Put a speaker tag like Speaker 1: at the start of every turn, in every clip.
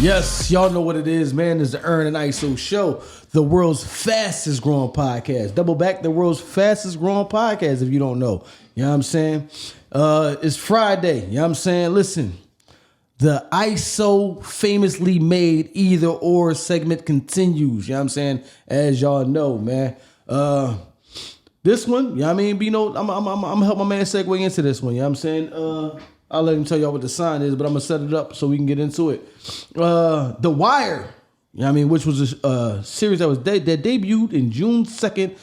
Speaker 1: Yes, y'all know what it is, man. It's the Ern and Iso show, the world's fastest growing podcast. Double back, the world's fastest growing podcast, if you don't know. You know what I'm saying? It's Friday. You know what I'm saying? Listen, the Iso famously made either or segment continues. You know what I'm saying? As y'all know, man. This one, you know what I mean? But, you know, I'm gonna help my man segue into this one. You know what I'm saying? I'll let him tell y'all what the sign is, but I'm gonna set it up so we can get into it. The Wire, you know what I mean, which was a series that debuted in June 2nd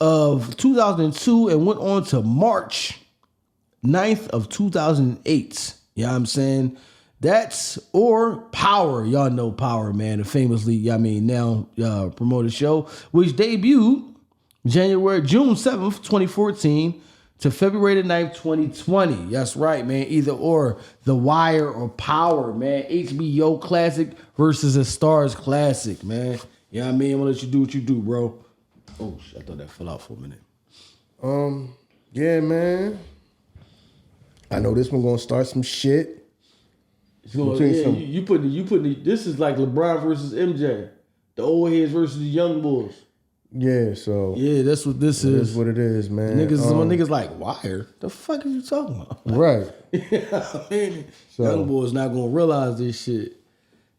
Speaker 1: of 2002 and went on to March 9th of 2008. You know what I'm saying? That's or Power. Y'all know Power, man, the famously, you know what I mean, now promoted show, which debuted June 7th, 2014 to February the 9th, 2020. That's right, man. Either or, The Wire or Power, man. HBO classic versus a Starz classic, man. You know what I mean? I'm gonna let you do what you do, bro. Oh, shit, I thought that fell out for a minute.
Speaker 2: Yeah, man. I know this one gonna start some shit.
Speaker 1: You putting this is like LeBron versus MJ. The old heads versus the young bulls.
Speaker 2: Yeah, so
Speaker 1: yeah, that's what this is.
Speaker 2: That's what it is, man.
Speaker 1: Niggas like, Wire? The fuck are you talking about?
Speaker 2: Right.
Speaker 1: I mean, young boys not gonna realize this shit.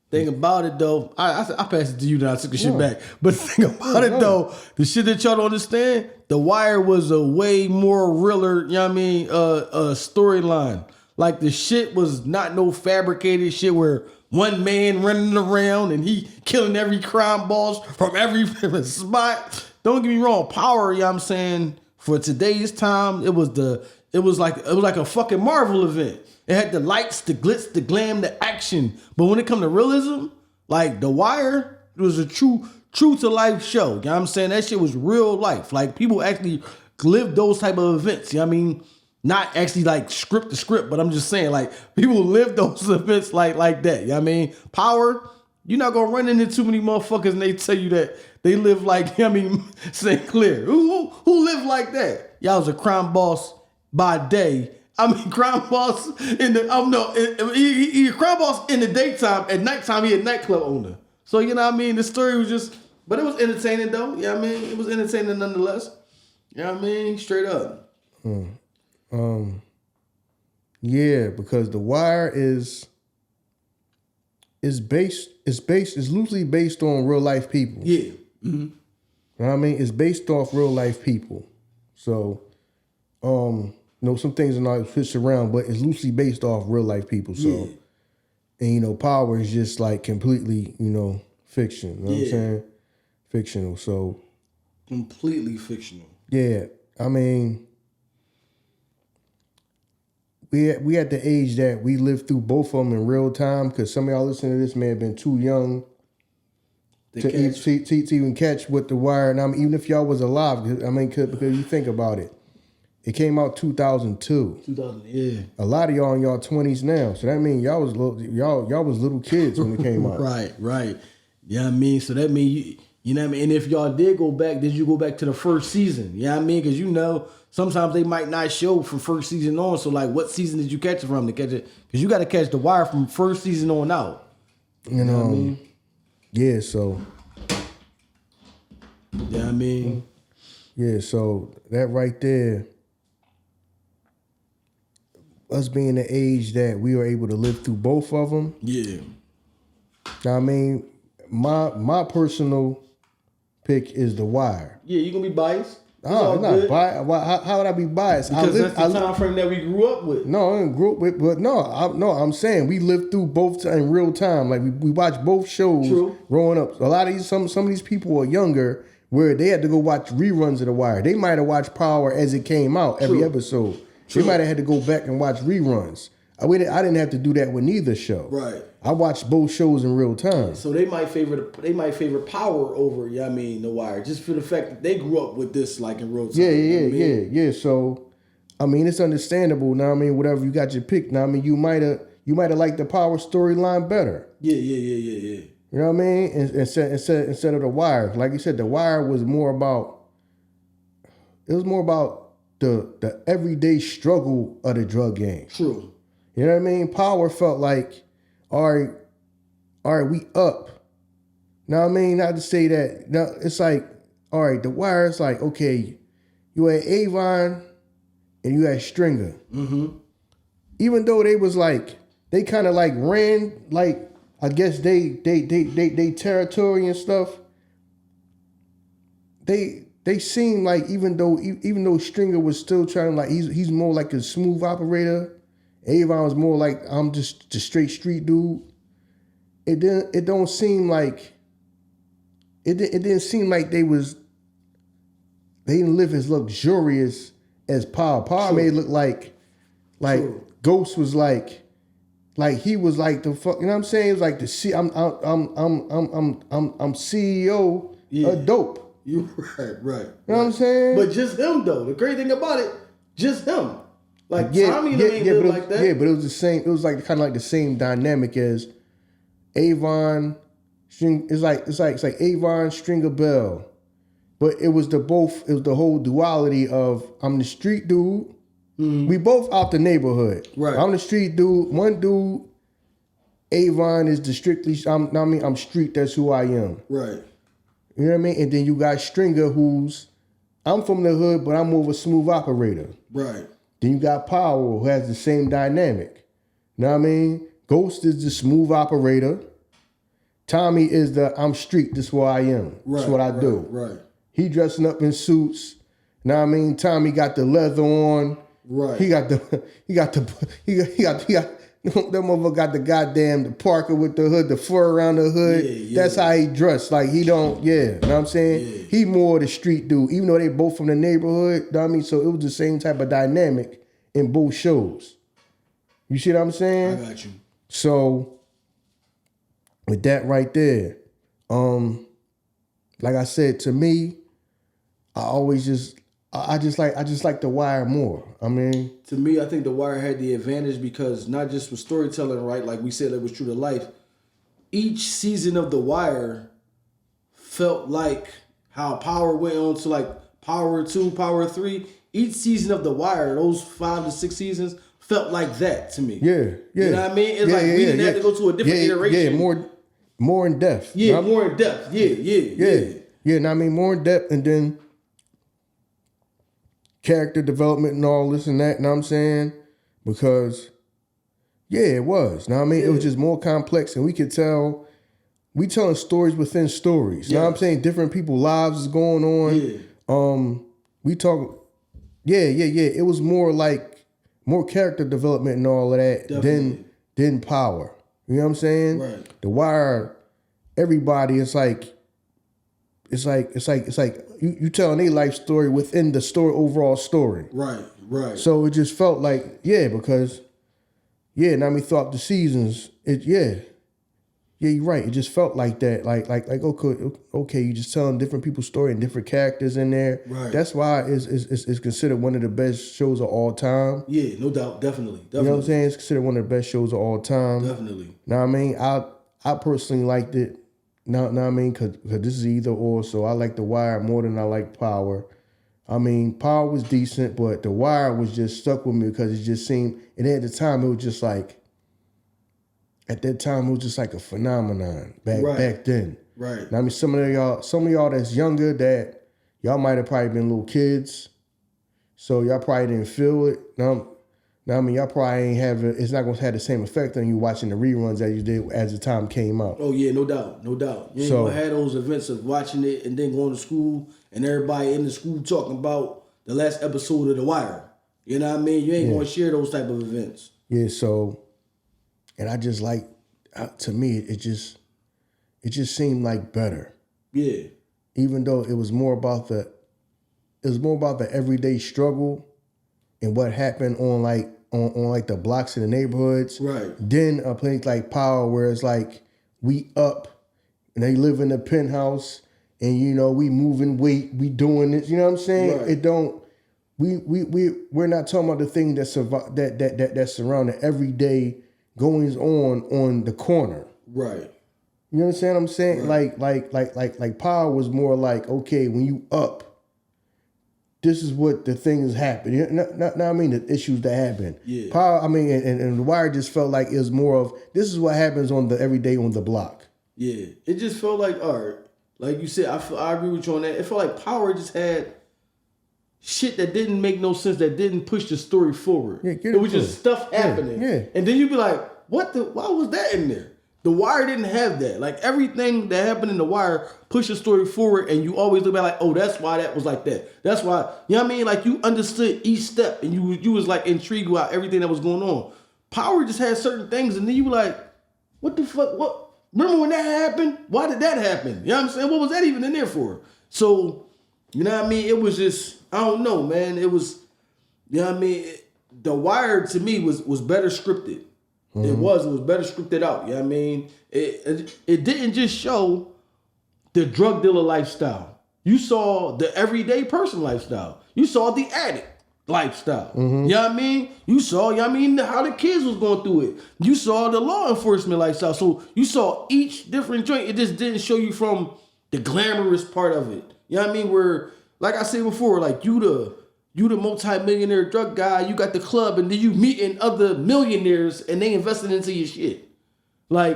Speaker 1: Thing about it though, I passed it to you, then I took the shit back. But the thing about it though, the shit that y'all don't understand, The Wire was a way more realer, you know what I mean, storyline. Like the shit was not no fabricated shit where one man running around and he killing every crime boss from every spot. Don't get me wrong, Power, you know what I'm saying, for today's time, it was like a fucking Marvel event. It had the lights, the glitz, the glam, the action. But when it come to realism, like The Wire, it was a true to life show. You know what I'm saying? That shit was real life. Like people actually lived those type of events. You know what I mean? Not actually like script to script, but I'm just saying like people live those events like that. You know what I mean? Power, you're not gonna run into too many motherfuckers and they tell you that they live like, you know what I mean, St. Clair. Who lived like that? Y'all was a crime boss by day. I mean, crime boss in the he crime boss in the daytime. At nighttime, he a nightclub owner. So you know what I mean. The story was just, but it was entertaining though. You know what I mean. It was entertaining nonetheless. You know what I mean. Straight up.
Speaker 2: Yeah, because The Wire is loosely based on real life people.
Speaker 1: Yeah. Mm-hmm.
Speaker 2: You know what I mean? It's based off real life people. So, some things are not switched around, but it's loosely based off real life people. So, and Power is just like completely, fiction. You know what I'm saying? Fictional. So,
Speaker 1: completely fictional.
Speaker 2: Yeah, I mean, we at the age that we lived through both of them in real time, because some of y'all listening to this may have been too young to even catch what The Wire. And I mean, even if y'all was alive, I mean, because you think about it, it came out 2002.
Speaker 1: 2000, yeah.
Speaker 2: A lot of y'all in y'all 20s now, so that means y'all was little kids when it came out.
Speaker 1: Right. Yeah, you know I mean, so that means you know what I mean. And if y'all did go back, did you go back to the first season? You know what I mean? Because sometimes they might not show from first season on. So like, what season did you catch it from to catch it? Because you got to catch The Wire from first season on out. You know what I mean?
Speaker 2: Yeah. So.
Speaker 1: Yeah, I mean.
Speaker 2: Yeah. So that right there. Us being the age that we were able to live through both of them.
Speaker 1: Yeah.
Speaker 2: Now, I mean, my personal pick is The Wire.
Speaker 1: Yeah, you gonna be biased?
Speaker 2: Oh, I'm not biased. How would I be biased?
Speaker 1: Because that's the time frame that we grew up with.
Speaker 2: No, I didn't grow up with, but I'm saying we lived through both in real time. Like we watched both shows growing up. A lot of some of these people are younger, where they had to go watch reruns of The Wire. They might have watched Power as it came out every episode. They might have had to go back and watch reruns. I didn't have to do that with neither show.
Speaker 1: Right.
Speaker 2: I watched both shows in real time.
Speaker 1: So they might favor Power over, you know what I mean, The Wire, just for the fact that they grew up with this like in real time.
Speaker 2: Yeah. So, I mean, it's understandable. Now, I mean, whatever you got your pick. Now, I mean, you might have liked the Power storyline better.
Speaker 1: Yeah.
Speaker 2: You know what I mean? Instead of The Wire, like you said, The Wire was more about. It was more about the everyday struggle of the drug game.
Speaker 1: True.
Speaker 2: You know what I mean? Power felt like, all right, all right, we up. Know what I mean? Not to say that. Now it's like, all right, the Wire is like, okay, you had Avon and you had Stringer.
Speaker 1: Mm-hmm.
Speaker 2: Even though they was like, they kind of like ran like, I guess they territory and stuff. They seem like even though Stringer was still trying to like he's more like a smooth operator. Avon was more like I'm just a straight street dude. It don't seem like it didn't seem like they didn't live as luxurious as Power. Power made it look like True. Ghost was like he was like the fuck, you know what I'm saying? It was like I'm CEO of dope.
Speaker 1: You right.
Speaker 2: You know what I'm saying?
Speaker 1: But just him though. The great thing about it, just him. Like Tommy ain't live like that.
Speaker 2: Yeah, but it was the same. It was like kind of like the same dynamic as Avon. It's like Avon, Stringer Bell, but it was the whole duality of I'm the street dude. Mm-hmm. We both out the neighborhood.
Speaker 1: Right.
Speaker 2: I'm the street dude. One dude, Avon is the strictly. I'm street. That's who I am.
Speaker 1: Right.
Speaker 2: You know what I mean? And then you got Stringer, I'm from the hood, but I'm more of a smooth operator.
Speaker 1: Right.
Speaker 2: Then you got Power, who has the same dynamic. You know what I mean? Ghost is the smooth operator. Tommy is I'm street. This is what I am.
Speaker 1: Right,
Speaker 2: That's what I do.
Speaker 1: Right.
Speaker 2: He dressing up in suits. You know what I mean? Tommy got the leather on.
Speaker 1: Right.
Speaker 2: That motherfucker got the Parker with the hood, the fur around the hood. Yeah. That's how he dressed. Like he don't, you know what I'm saying? Yeah. He more the street dude, even though they both from the neighborhood. You know what I mean? So it was the same type of dynamic in both shows. You see what I'm saying?
Speaker 1: I got you.
Speaker 2: So with that right there, like I said, to me, I just like The Wire more. I mean,
Speaker 1: to me, I think The Wire had the advantage because not just with storytelling, right? Like we said, it was true to life. Each season of The Wire felt like how Power went on to like Power 2, Power 3. Each season of The Wire, those 5 to 6 seasons, felt like that to me.
Speaker 2: Yeah.
Speaker 1: You know what I mean? It's we didn't have to go to a different iteration.
Speaker 2: Yeah, more in depth.
Speaker 1: Yeah, more in depth. Yeah.
Speaker 2: Yeah, and I mean more in depth, and then character development and all this and that, you know what I'm saying? Because, it was. You know what I mean? It was just more complex, and we telling stories within stories. You know what I'm saying? Different people's lives is going on. We talk, it was more character development and all of that than Power. You know what I'm saying?
Speaker 1: Right.
Speaker 2: The Wire, everybody, it's like you telling a life story within the story, overall story.
Speaker 1: Right.
Speaker 2: So it just felt like, because now we throughout the seasons, you're right. It just felt like that. Like okay, you just telling different people's story and different characters in there.
Speaker 1: Right.
Speaker 2: That's why it's considered one of the best shows of all time.
Speaker 1: Yeah, no doubt, definitely.
Speaker 2: You know what I'm saying? It's considered one of the best shows of all time.
Speaker 1: Definitely.
Speaker 2: Know what I mean? I personally liked it. Know what I mean? Cause this is either or. So I like The Wire more than I like Power. I mean, Power was decent, but The Wire was just stuck with me because it just seemed. And at the time, it was just like. At that time, it was just like a phenomenon back then.
Speaker 1: Right.
Speaker 2: Now, I mean, some of y'all that's younger, that y'all might have probably been little kids, so y'all probably didn't feel it. Now I mean, y'all probably ain't have it. It's not gonna have the same effect on you watching the reruns as you did as the time came out.
Speaker 1: Oh yeah, no doubt. You ain't gonna have those events of watching it and then going to school and everybody in the school talking about the last episode of The Wire. You know what I mean? You ain't gonna share those type of events.
Speaker 2: Yeah. So, and I just like, to me, it just seemed like better.
Speaker 1: Yeah.
Speaker 2: Even though it was more about the everyday struggle and what happened on like the blocks in the neighborhoods.
Speaker 1: Right.
Speaker 2: Then a place like Power, where it's like we up and they live in a penthouse and we moving weight, we doing this. You know what I'm saying?
Speaker 1: Right.
Speaker 2: It don't. We're not talking about the thing that surround the everyday goings on the corner.
Speaker 1: Right.
Speaker 2: You understand what I'm saying?
Speaker 1: Right.
Speaker 2: Like Power was more like, okay, when you up, this is what the things happen. You know, not I mean the issues that happen.
Speaker 1: Yeah.
Speaker 2: Power. I mean, and The Wire just felt like it was more of this is what happens on the everyday on the block.
Speaker 1: Yeah, it just felt like art. Like you said, I agree with you on that. It felt like Power just had shit that didn't make no sense, that didn't push the story forward.
Speaker 2: Yeah,
Speaker 1: it was just stuff happening.
Speaker 2: Yeah.
Speaker 1: And then you'd be like, why was that in there? The Wire didn't have that. Like everything that happened in The Wire pushed the story forward, and you always look back like, oh, that's why that was like that. That's why, you know what I mean? Like you understood each step, and you was like intrigued about everything that was going on. Power just had certain things, and then you were like, what the fuck? What? Remember when that happened? Why did that happen? You know what I'm saying? What was that even in there for? So, you know what I mean? It was just, I don't know, man. It was, you know what I mean? The Wire to me was better scripted. Mm-hmm. It was better scripted out. You know what I mean? It didn't just show the drug dealer lifestyle. You saw the everyday person lifestyle. You saw the addict lifestyle. Mm-hmm. You know what I mean? You saw, you know what I mean, how the kids was going through it. You saw the law enforcement lifestyle. So you saw each different joint. It just didn't show you from the glamorous part of it. You know what I mean? Where, like I said before, like you the multi-millionaire drug guy, you got the club, and then you meeting other millionaires and they invested into your shit. Like,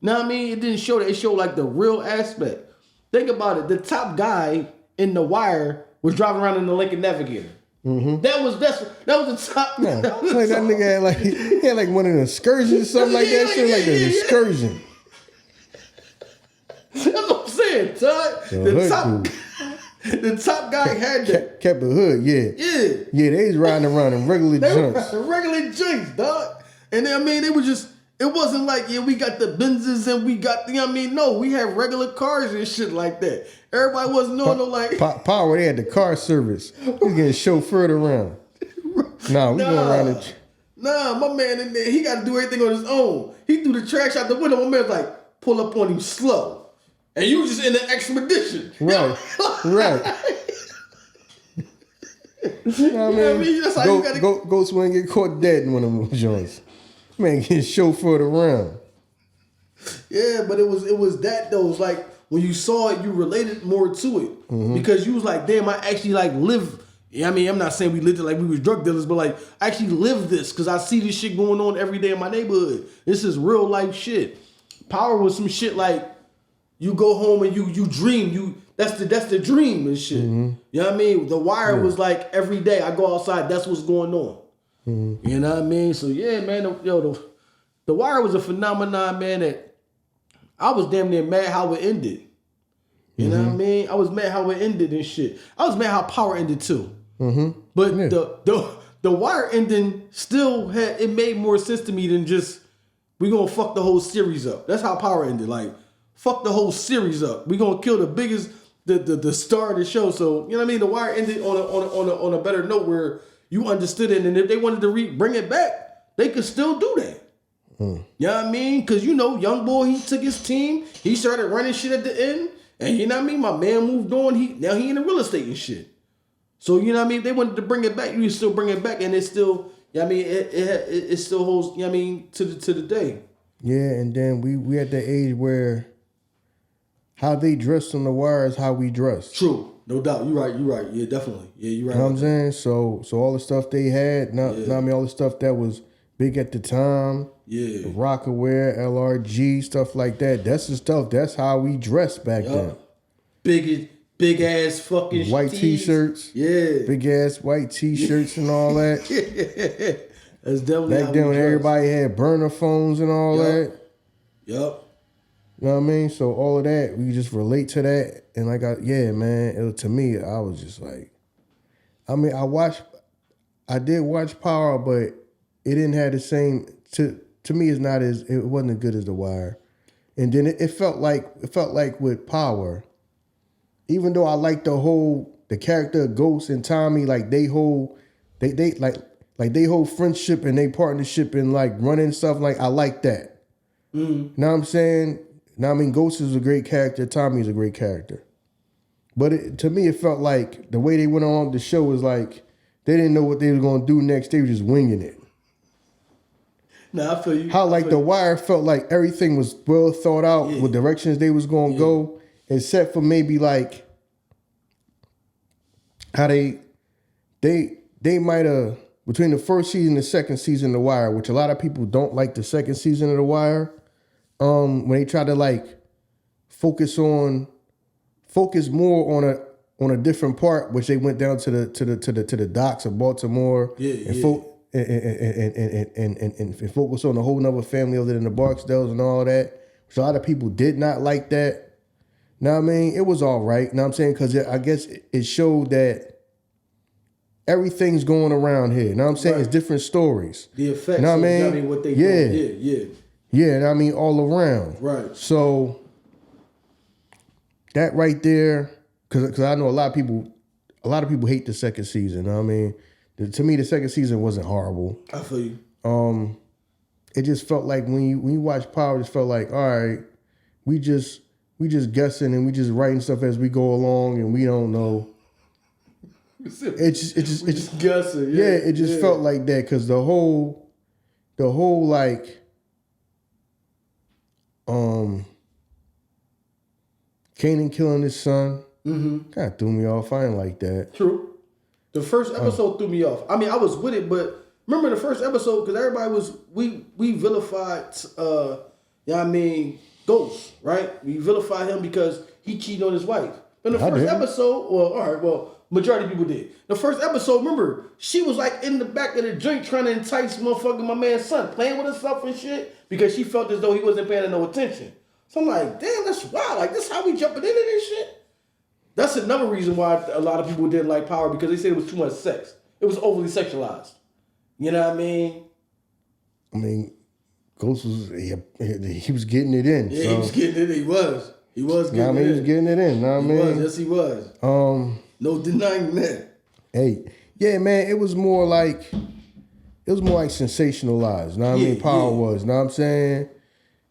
Speaker 1: you know what I mean? It didn't show that. It showed like the real aspect. Think about it. The top guy in The Wire was driving around in the Lincoln Navigator. Mm-hmm. That was the top.
Speaker 2: Yeah. That nigga had like one of the excursions or something like that. Shit like the excursion.
Speaker 1: That's what I'm saying, Todd. The top guy had that.
Speaker 2: Kept a hood, yeah.
Speaker 1: Yeah.
Speaker 2: Yeah, they was riding around in regular joints.
Speaker 1: Regular joints, dog. And I mean, it wasn't like, yeah, we got the Benzes and we got, you know what I mean? No, we had regular cars and shit like that. Everybody wasn't knowing no like.
Speaker 2: Power, they had the car service. We was getting chauffeured around. Nah, we going around it.
Speaker 1: Nah, my man in there, he got to do everything on his own. He threw the trash out the window. My man's like, pull up on him slow. And you was just in the expedition.
Speaker 2: Right, right. You know what I mean? That's how you gotta go somewhere and get caught dead in one of them joints. Man, getting chauffeured around.
Speaker 1: Yeah, but it was that though. It was like when you saw it, you related more to it. Mm-hmm. Because you was like, damn, I actually like live. Yeah, I mean, I'm not saying we lived it like we was drug dealers, but like I actually live this because I see this shit going on every day in my neighborhood. This is real life shit. Power was some shit like you go home and you dream. That's the dream and shit. Mm-hmm. You know what I mean? The Wire was like every day I go outside, that's what's going on. Mm-hmm. You know what I mean? So yeah, man, the Wire was a phenomenon, man, that I was damn near mad how it ended. You know what I mean? I was mad how it ended and shit. I was mad how Power ended too. Mm-hmm. But the Wire ending still it made more sense to me than just we gonna fuck the whole series up. That's how Power ended. Like, fuck the whole series up. We gonna kill the biggest, the star of the show. So you know what I mean. The Wire ended on a better note where you understood it, and if they wanted to bring it back, they could still do that. You know what I mean? Because you know, young boy, he took his team, he started running shit at the end, and you know what I mean. My man moved on. Now he in the real estate and shit. So you know what I mean. If they wanted to bring it back, you can still bring it back, and it's still. You know what I mean, it still holds. You know what I mean, to the day.
Speaker 2: Yeah, and then we at the age where how they dressed on The Wire is how we dress.
Speaker 1: True, no doubt. You're right. Yeah, definitely. Yeah, you're right.
Speaker 2: You know what I'm saying? So all the stuff they had, I mean, all the stuff that was big at the time. Yeah. The Rockaware, LRG, stuff like that. That's the stuff. That's how we dressed back then.
Speaker 1: Big ass fucking
Speaker 2: white t-shirts. Yeah. Big ass white t-shirts and all that.
Speaker 1: That's definitely
Speaker 2: back then when everybody had burner phones and all that. Yep. You know what I mean? So all of that, we just relate to that. And like, to me, I was just like, I mean, I did watch Power, but it didn't have the same, to me, it wasn't as good as The Wire. And then it felt like with Power, even though I liked the character of Ghost and Tommy, like they whole friendship and they partnership and like running stuff, like I like that. Mm. Know what I'm saying? Now, I mean, Ghost is a great character. Tommy's a great character. But to me, it felt like the way they went on the show was like they didn't know what they were going to do next. They were just winging it.
Speaker 1: Nah, I feel you.
Speaker 2: How like The Wire felt like everything was well thought out with directions they was going to go, except for maybe like how they they might have, between the first season and the second season of The Wire, which a lot of people don't like the second season of The Wire, when they try to like focus more on a different part, which they went down to the docks of Baltimore and focus on a whole nother family other than the Barksdales and all of that. So a lot of people did not like that. Know what I mean? It was all right. Know what I'm saying? Because I guess it showed that everything's going around here. Know what I'm saying? Right. It's different stories.
Speaker 1: The effects. You know what I mean? What they do.
Speaker 2: Yeah, I mean all around.
Speaker 1: Right.
Speaker 2: So that right there, because I know a lot of people hate the second season. You know what I mean? To me, the second season wasn't horrible.
Speaker 1: I feel you.
Speaker 2: It just felt like when you watch Power, it just felt like, all right, we just guessing and we just writing stuff as we go along and we don't know. It's just
Speaker 1: guessing.
Speaker 2: Yeah, it just felt like that because the whole like Kanan killing his son kind of threw me off. I didn't like that.
Speaker 1: True. The first episode threw me off. I mean, I was with it, but remember the first episode because everybody was we vilified you know what I mean, Ghost, right? We vilified him because he cheated on his wife. In the first episode, well, all right, well, majority of people did. The first episode, remember, she was like in the back of the joint trying to entice motherfucking my man's son, playing with herself and shit because she felt as though he wasn't paying her no attention. So I'm like, damn, that's wild. Like, this how we jumping into this shit? That's another reason why a lot of people didn't like Power because they said it was too much sex. It was overly sexualized. You know what I mean?
Speaker 2: I mean, Ghost was, he was getting it in.
Speaker 1: Yeah,
Speaker 2: so.
Speaker 1: He was getting it in. He was getting it in.
Speaker 2: He was getting it in. Know what I mean?
Speaker 1: Yes, he was. No denying that.
Speaker 2: Hey, yeah, man, it was more like sensationalized. Know what I mean? Power was. Know what I'm saying?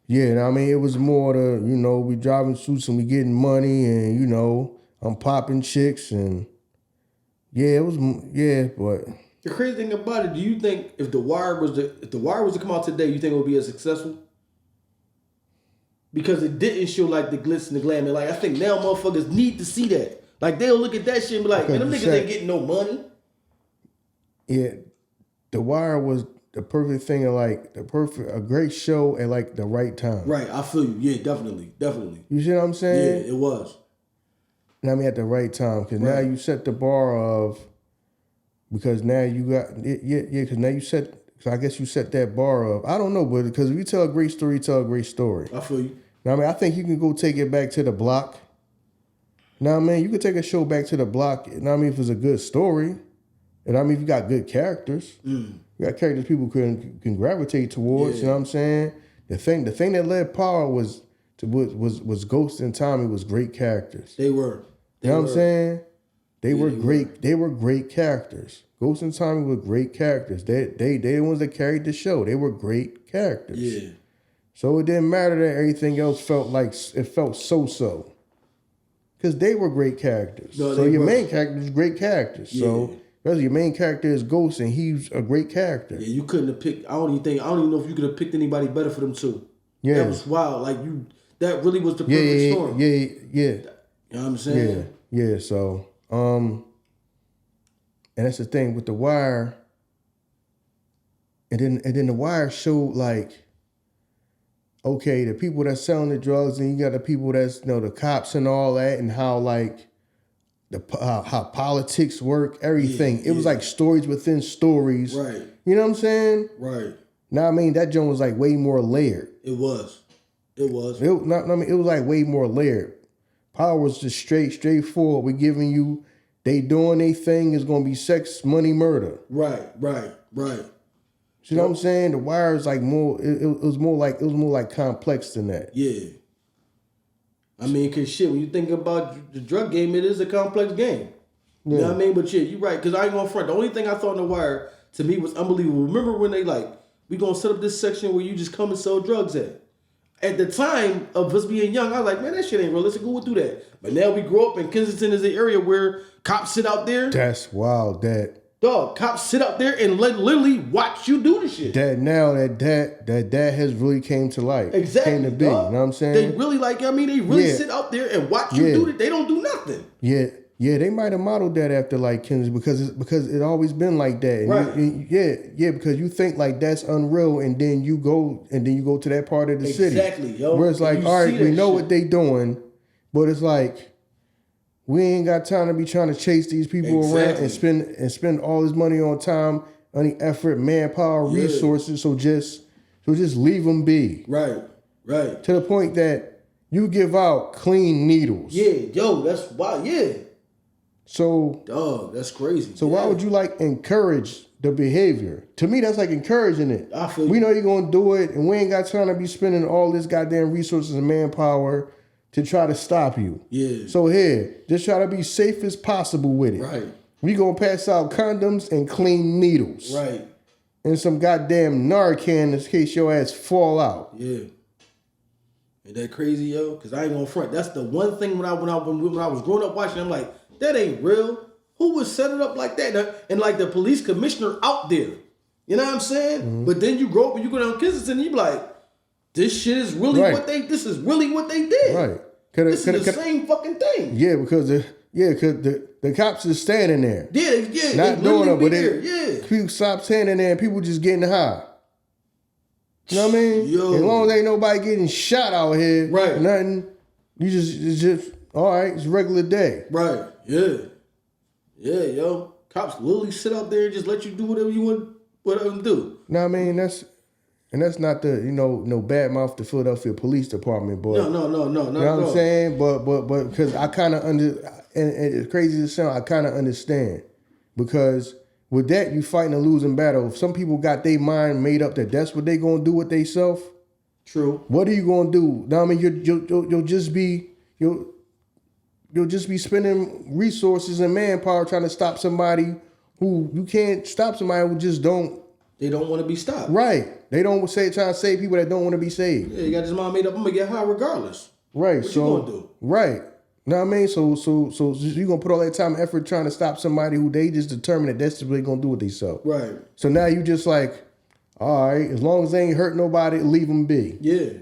Speaker 2: Yeah, know what I mean? It was more the, you know, we driving suits and we getting money and, you know, I'm popping chicks and but
Speaker 1: the crazy thing about it, do you think if the Wire was to come out today, you think it would be as successful? Because it didn't show like the glitz and the glam. And like I think now motherfuckers need to see that. Like they'll look at that shit and be like, man, them niggas ain't getting no money.
Speaker 2: Yeah, The Wire was the perfect thing of like a great show at like the right time.
Speaker 1: Right, I feel you. Yeah, definitely.
Speaker 2: You see what I'm saying?
Speaker 1: Yeah, it was.
Speaker 2: I mean, at the right time, because now you set the bar of, because now you got, because now you set, so I guess you set that bar of, I don't know, but because if you tell a great story, you tell a great story.
Speaker 1: I feel you.
Speaker 2: Now, I mean, I think you can go take it back to the block. Now, I mean, you could take a show back to the block, and I mean, if it's a good story, and I mean, if you got good characters, you got characters people can gravitate towards, you know what I'm saying? The thing that led Power was Ghost and Tommy was great characters.
Speaker 1: They were.
Speaker 2: You know what I'm saying? They were great. They were great characters. Ghost and Tommy were great characters. They the ones that carried the show. They were great characters.
Speaker 1: Yeah.
Speaker 2: So it didn't matter that everything else felt so-so. Because they were great characters. No, so your main character is great characters. Yeah. So your main character is Ghost and he's a great character.
Speaker 1: Yeah, you couldn't have picked, I don't even know if you could have picked anybody better for them two. Yeah. That was wild. Like that really was the perfect storm.
Speaker 2: Yeah.
Speaker 1: You know what I'm saying?
Speaker 2: Yeah. So, and that's the thing with The Wire. And then The Wire showed like, okay, the people that's selling the drugs, and you got the people that's, you know, the cops and all that, and how like how politics work, everything. It was like stories within stories.
Speaker 1: Right.
Speaker 2: You know what I'm saying?
Speaker 1: Right.
Speaker 2: Now I mean that joint was like way more layered.
Speaker 1: It was.
Speaker 2: It was like way more layered. Power was just straightforward. We're giving you, they doing their thing, is gonna be sex, money, murder.
Speaker 1: Right.
Speaker 2: You know what I'm saying? The Wire is like more. It was more like complex than that.
Speaker 1: Yeah. I mean, cause shit, when you think about the drug game, it is a complex game. You know what I mean? But yeah, you're right. Cause I ain't gonna front. The only thing I thought in The Wire to me was unbelievable. Remember when they like, we gonna set up this section where you just come and sell drugs at? At the time of us being young, I was like, man, that shit ain't realistic. Who would do that? But now we grow up and Kensington is an area where cops sit out there.
Speaker 2: That's wild.
Speaker 1: Cops sit out there and literally watch you do the shit.
Speaker 2: That has really came to life.
Speaker 1: Exactly.
Speaker 2: Came to be. You know what I'm saying?
Speaker 1: They really sit out there and watch you do it. They don't do nothing.
Speaker 2: Yeah. Yeah, they might have modeled that after like Ken's because it always been like that. And
Speaker 1: Right.
Speaker 2: yeah, because you think like that's unreal, and then you go to that part of the city.
Speaker 1: Exactly, yo.
Speaker 2: Where it's like,
Speaker 1: You
Speaker 2: all right,
Speaker 1: see
Speaker 2: we
Speaker 1: that
Speaker 2: know
Speaker 1: shit.
Speaker 2: what they doing, but it's like we ain't got time to be trying to chase these people around and spend all this money on time, any effort, manpower, resources. So just leave them be.
Speaker 1: Right.
Speaker 2: To the point that you give out clean needles.
Speaker 1: Yeah, yo, that's why. Yeah.
Speaker 2: So,
Speaker 1: dog, that's crazy.
Speaker 2: So why would you like encourage the behavior? To me, that's like encouraging it.
Speaker 1: I feel
Speaker 2: we know you're gonna do it, and we ain't got time to be spending all this goddamn resources and manpower to try to stop you.
Speaker 1: Yeah.
Speaker 2: So here, just try to be safe as possible with it.
Speaker 1: Right.
Speaker 2: We gonna pass out condoms and clean needles.
Speaker 1: Right.
Speaker 2: And some goddamn Narcan in case your ass fall out.
Speaker 1: Yeah. Ain't that crazy, yo? Because I ain't gonna front. That's the one thing when I was growing up watching, I'm like, that ain't real. Who would set it up like that? And like the police commissioner out there. You know what I'm saying? Mm-hmm. But then you grow up and you go down Kensington and you be like, this shit is really this is really what they did.
Speaker 2: Right.
Speaker 1: This is the same fucking thing.
Speaker 2: Yeah, because the cops is standing there.
Speaker 1: Yeah.
Speaker 2: Not doing it, but people stop standing there and people just getting high. You know what I mean?
Speaker 1: Yo.
Speaker 2: As long as ain't nobody getting shot out here,
Speaker 1: right?
Speaker 2: Nothing. It's just all right. It's a regular day,
Speaker 1: right? Yeah, yo. Cops literally sit out there and just let you do whatever you want, whatever them do.
Speaker 2: No, I mean that's not the no bad mouth the Philadelphia Police Department, but
Speaker 1: no.
Speaker 2: You know what I'm saying? But because I kind of and it's crazy to sound, I kind of understand because. With that, you fighting a losing battle. If some people got their mind made up that that's what they gonna do with themselves,
Speaker 1: true.
Speaker 2: What are you gonna do? Now, I mean, you'll just be spending resources and manpower trying to stop somebody who you can't stop. Somebody who just don't.
Speaker 1: They don't want to be stopped.
Speaker 2: They don't trying to save people that don't want to be saved.
Speaker 1: Yeah, you got this mind made up. I'm gonna get high regardless.
Speaker 2: Right.
Speaker 1: What you gonna do?
Speaker 2: Right. You know what I mean? So you're going to put all that time and effort trying to stop somebody who they just determined that that's what they're going to do with themselves.
Speaker 1: Right.
Speaker 2: So now you just like, all right, as long as they ain't hurt nobody, leave them be.
Speaker 1: Yeah.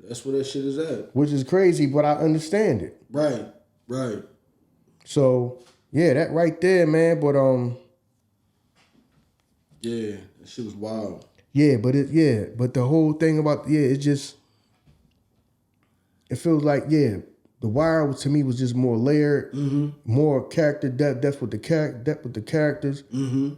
Speaker 1: That's where that shit is at.
Speaker 2: Which is crazy, but I understand it.
Speaker 1: Right.
Speaker 2: So, yeah, that right there, man. But,
Speaker 1: yeah, that shit was wild.
Speaker 2: Yeah, but the whole thing about, it just... It feels like, The Wire to me was just more layered, more character depth with the characters.
Speaker 1: Mm-hmm.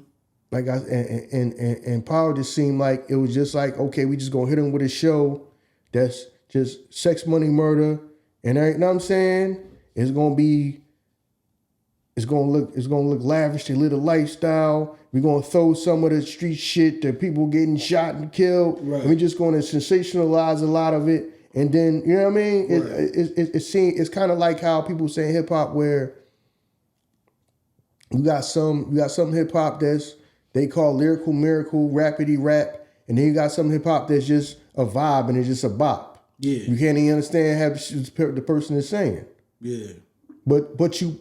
Speaker 2: Like and Power just seemed like it was just like, okay, we just gonna hit him with a show that's just sex, money, murder, and you know what I'm saying? It's gonna look lavish. They live a lifestyle. We're gonna throw some of the street shit that people getting shot and killed.
Speaker 1: Right.
Speaker 2: And we're just gonna sensationalize a lot of it. And then, you know what I mean? Right. It's kind of like how people say hip hop, where you got some hip hop that's they call lyrical miracle, rapidy rap, and then you got some hip hop that's just a vibe and it's just a bop.
Speaker 1: Yeah,
Speaker 2: you can't even understand how the person is saying.
Speaker 1: Yeah,
Speaker 2: but you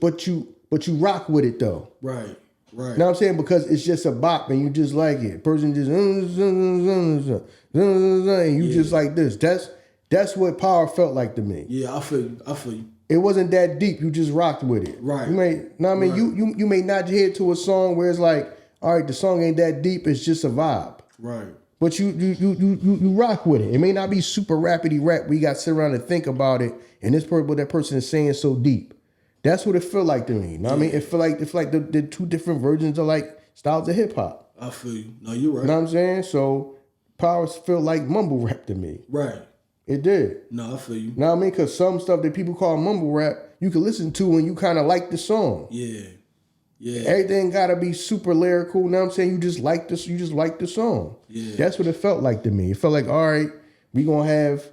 Speaker 2: rock with it though.
Speaker 1: Right. You know
Speaker 2: what I'm saying? Because it's just a bop and you just like it. Person just and you just like this. That's what Power felt like to me.
Speaker 1: Yeah, I feel you.
Speaker 2: It wasn't that deep. You just rocked with it.
Speaker 1: Right.
Speaker 2: You may not hear to a song where it's like, all right, the song ain't that deep. It's just a vibe.
Speaker 1: Right.
Speaker 2: But you rock with it. It may not be super rapidy rap. We got to sit around and think about it. And what that person is saying so deep. That's what it felt like to me. You know what I mean? It felt like the two different versions of like styles of hip hop.
Speaker 1: I feel you. No, you're right.
Speaker 2: You know what I'm saying? So Power felt like mumble rap to me.
Speaker 1: Right.
Speaker 2: It did.
Speaker 1: No, I feel you.
Speaker 2: Know what I mean? Because some stuff that people call mumble rap, you can listen to and you kind of like the song.
Speaker 1: Yeah.
Speaker 2: Everything gotta be super lyrical. Know what I'm saying? You just like this. You just like the song.
Speaker 1: Yeah.
Speaker 2: That's what it felt like to me. It felt like, all right, we gonna have.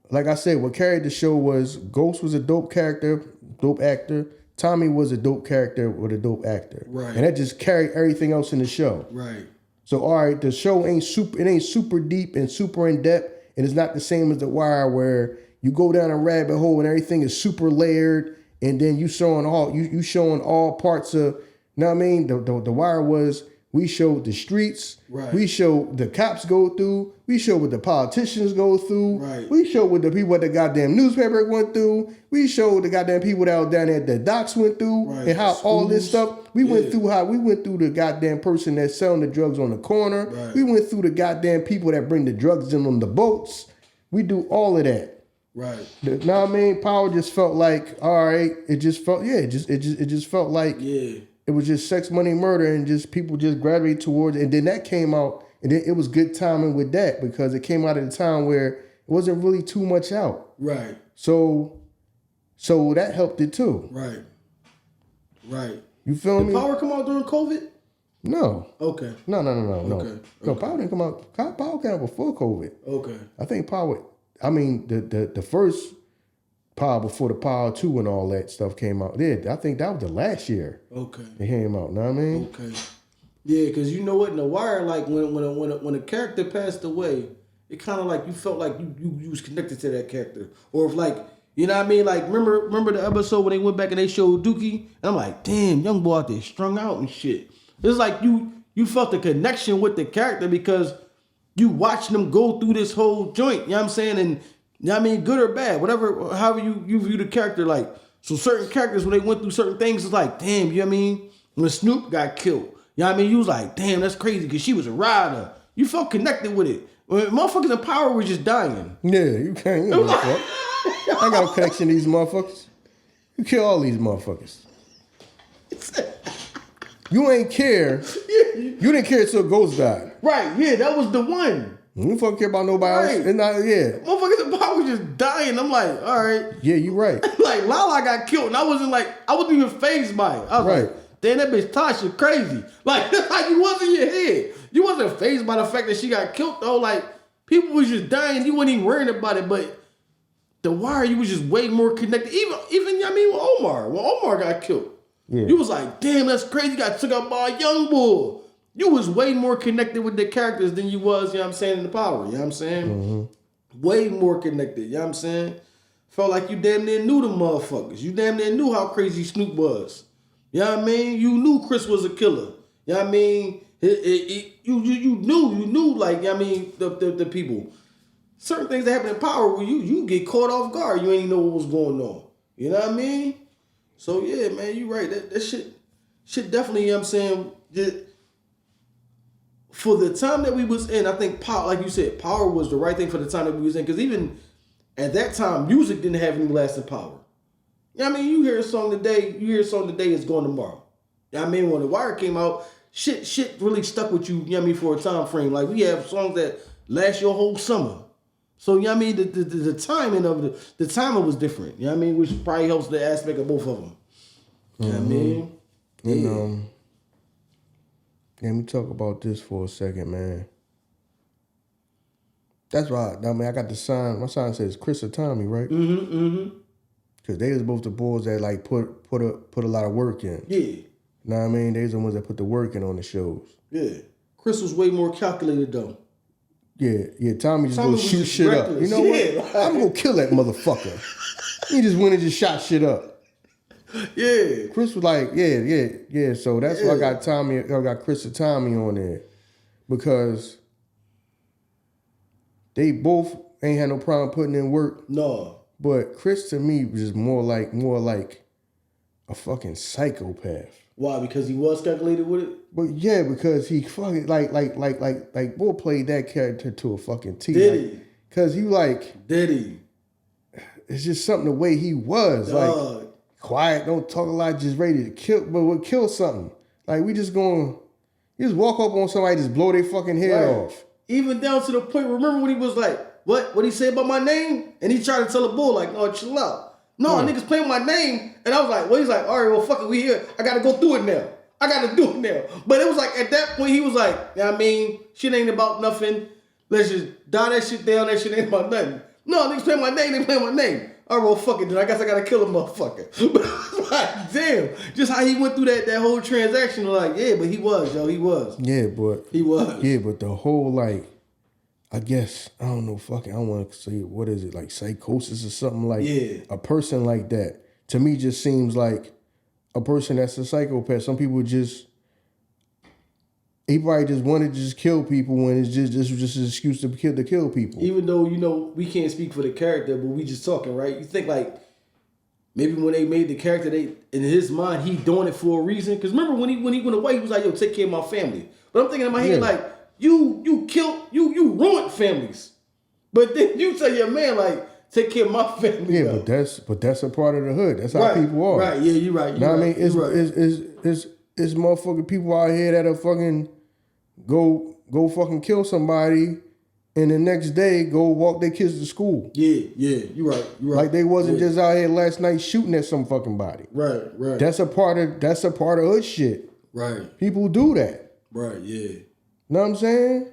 Speaker 2: Like I said, what carried the show was Ghost was a dope character, dope actor. Tommy was a dope character with a dope actor.
Speaker 1: Right.
Speaker 2: And that just carried everything else in the show.
Speaker 1: Right.
Speaker 2: So all right, the show ain't super deep and super in depth, and it's not the same as The Wire where you go down a rabbit hole and everything is super layered, and then you showing all parts of. You know what I mean? The Wire was We showed the streets.
Speaker 1: Right.
Speaker 2: We showed the cops go through. We showed what the politicians go through.
Speaker 1: Right.
Speaker 2: We showed what the people at the goddamn newspaper went through. We showed the goddamn people that were down there at the docks went through,
Speaker 1: Right.
Speaker 2: and how all this
Speaker 1: Schools.
Speaker 2: stuff. We went through the goddamn person that's selling the drugs on the corner.
Speaker 1: Right.
Speaker 2: We went through the goddamn people that bring the drugs in on the boats. We do all of that.
Speaker 1: Right.
Speaker 2: Know what I mean? Power just felt like, all right, it just felt felt like it was just sex, money, murder, and just people just gravitate towards it. And then that came out, and then it was good timing with that because it came out at a time where it wasn't really too much out.
Speaker 1: Right.
Speaker 2: So that helped it too.
Speaker 1: Right. Right.
Speaker 2: You feel me?
Speaker 1: Did Power come out during COVID?
Speaker 2: No.
Speaker 1: Okay.
Speaker 2: No.
Speaker 1: Okay.
Speaker 2: No, Power didn't come out. Power came out before COVID.
Speaker 1: Okay.
Speaker 2: I think Power, I mean, the first Power before the Power 2 and all that stuff came out. Yeah, I think that was the last year.
Speaker 1: Okay.
Speaker 2: They came out, know what I mean?
Speaker 1: Okay. Yeah, because you know what, in The Wire, like when a character passed away, it kind of like you felt like you was connected to that character, or if like you know what I mean. Like remember the episode when they went back and they showed Dookie, and I'm like, damn, young boy out there strung out and shit. It's like you felt the connection with the character because you watching them go through this whole joint. You know what I'm saying? And you know what I mean, good or bad, whatever, however you view the character, like so certain characters when they went through certain things, it's like, damn, you know what I mean? When Snoop got killed. You know what I mean? You was like, damn, that's crazy because she was a rider. You felt connected with it. When motherfuckers in Power were just dying.
Speaker 2: Yeah, you can't. You know what the fuck. I got no connection to these motherfuckers. You kill all these motherfuckers. You ain't care. You didn't care until Ghost died.
Speaker 1: Right, yeah, that was the one.
Speaker 2: You don't fucking care about nobody else. And
Speaker 1: Motherfuckers in Power were just dying. I'm like, all right.
Speaker 2: Yeah, you right.
Speaker 1: Like, Lala got killed, and I wasn't even fazed by it. I was like, damn, that bitch Tasha crazy. Like you wasn't in your head. You wasn't fazed by the fact that she got killed, though. Like, people was just dying. You wasn't even worrying about it, but The Wire, you was just way more connected. Even I mean, with Omar. When Omar got killed. Yeah. You was like, damn, that's crazy. Got took out by a young boy. You was way more connected with the characters than you was, you know what I'm saying, in The Power. You know what I'm saying? Mm-hmm. Way more connected, you know what I'm saying? Felt like you damn near knew the motherfuckers. You damn near knew how crazy Snoop was. You know what I mean? You knew Chris was a killer. You know what I mean? You knew like, you know what I mean, the people. Certain things that happen in Power where you get caught off guard. You ain't even know what was going on. You know what I mean? So yeah, man, you right. That shit definitely, you know what I'm saying, for the time that we was in, I think Power, like you said, Power was the right thing for the time that we was in. Because even at that time, music didn't have any lasting power. You know what I mean? You hear a song today, it's going tomorrow. You know what I mean? When The Wire came out, shit really stuck with you, you know what I mean, for a time frame. Like, we have songs that last your whole summer. So, you know what I mean? The timing of the timing was different. You know what I mean? Which probably helps the aspect of both of them. You know what I mean?
Speaker 2: And, let me talk about this for a second, man. That's right. I mean, I got the sign. My sign says Chris or Tommy, right? Because they was both the boys that like put a lot of work in.
Speaker 1: Yeah.
Speaker 2: You know what I mean? They was the ones that put the work in on the shows.
Speaker 1: Yeah. Chris was way more calculated though.
Speaker 2: Yeah. Tommy just go shoot shit reckless. Up. You know what? I'm gonna kill that motherfucker. He just went and just shot shit up.
Speaker 1: Yeah.
Speaker 2: Chris was like, yeah. So that's why I got Tommy. I got Chris and Tommy on there because they both ain't had no problem putting in work.
Speaker 1: No.
Speaker 2: But Chris to me was just more like a fucking psychopath.
Speaker 1: Why? Because he was calculated with it?
Speaker 2: But yeah, because he fucking like boy played that character to a fucking T.
Speaker 1: Did
Speaker 2: like,
Speaker 1: he?
Speaker 2: Cause he like
Speaker 1: did he?
Speaker 2: It's just something the way he was.
Speaker 1: Dog.
Speaker 2: Like quiet, don't talk a lot, just ready to kill, but would kill something. Like we just you just walk up on somebody, just blow their fucking head off. Even
Speaker 1: down to the point, remember when he was like, what he say about my name? And he tried to tell the bull, like, no, chill out. No, niggas playing my name. And I was like, well, he's like, all right, well, fuck it, we here. I gotta go through it now. I gotta do it now. But it was like, at that point, he was like, you know what I mean? Shit ain't about nothing. Let's just die that shit down. That shit ain't about nothing. No, niggas playing my name, they playing my name. All right, well, fuck it, then I guess I gotta kill a motherfucker. But I was like, damn. Just how he went through that whole transaction. Like, yeah, but he was, yo, he was.
Speaker 2: Yeah, but.
Speaker 1: He was.
Speaker 2: Yeah, but the whole, like, I guess, I don't know, fucking, I don't want to say, what is it, like psychosis or something like a person like that, to me just seems like a person that's a psychopath. Some people just, he probably just wanted to just kill people when this was just an excuse to kill people.
Speaker 1: Even though, we can't speak for the character, but we just talking, right? You think like maybe when they made the character, in his mind, he doing it for a reason. Because remember when he went away, he was like, yo, take care of my family. But I'm thinking in my head, like, you killed, you ruined families. But then you tell your man, like, take care of my family.
Speaker 2: Yeah, though. but that's a part of the hood. That's how people are.
Speaker 1: Right, yeah, you're right.
Speaker 2: I mean, it's motherfucking people out here that'll fucking go fucking kill somebody, and the next day go walk their kids to school.
Speaker 1: Yeah, you're right.
Speaker 2: Like they wasn't just out here last night shooting at some fucking body.
Speaker 1: Right.
Speaker 2: That's a part of hood shit.
Speaker 1: Right.
Speaker 2: People do that.
Speaker 1: Right, yeah.
Speaker 2: Know what I'm saying?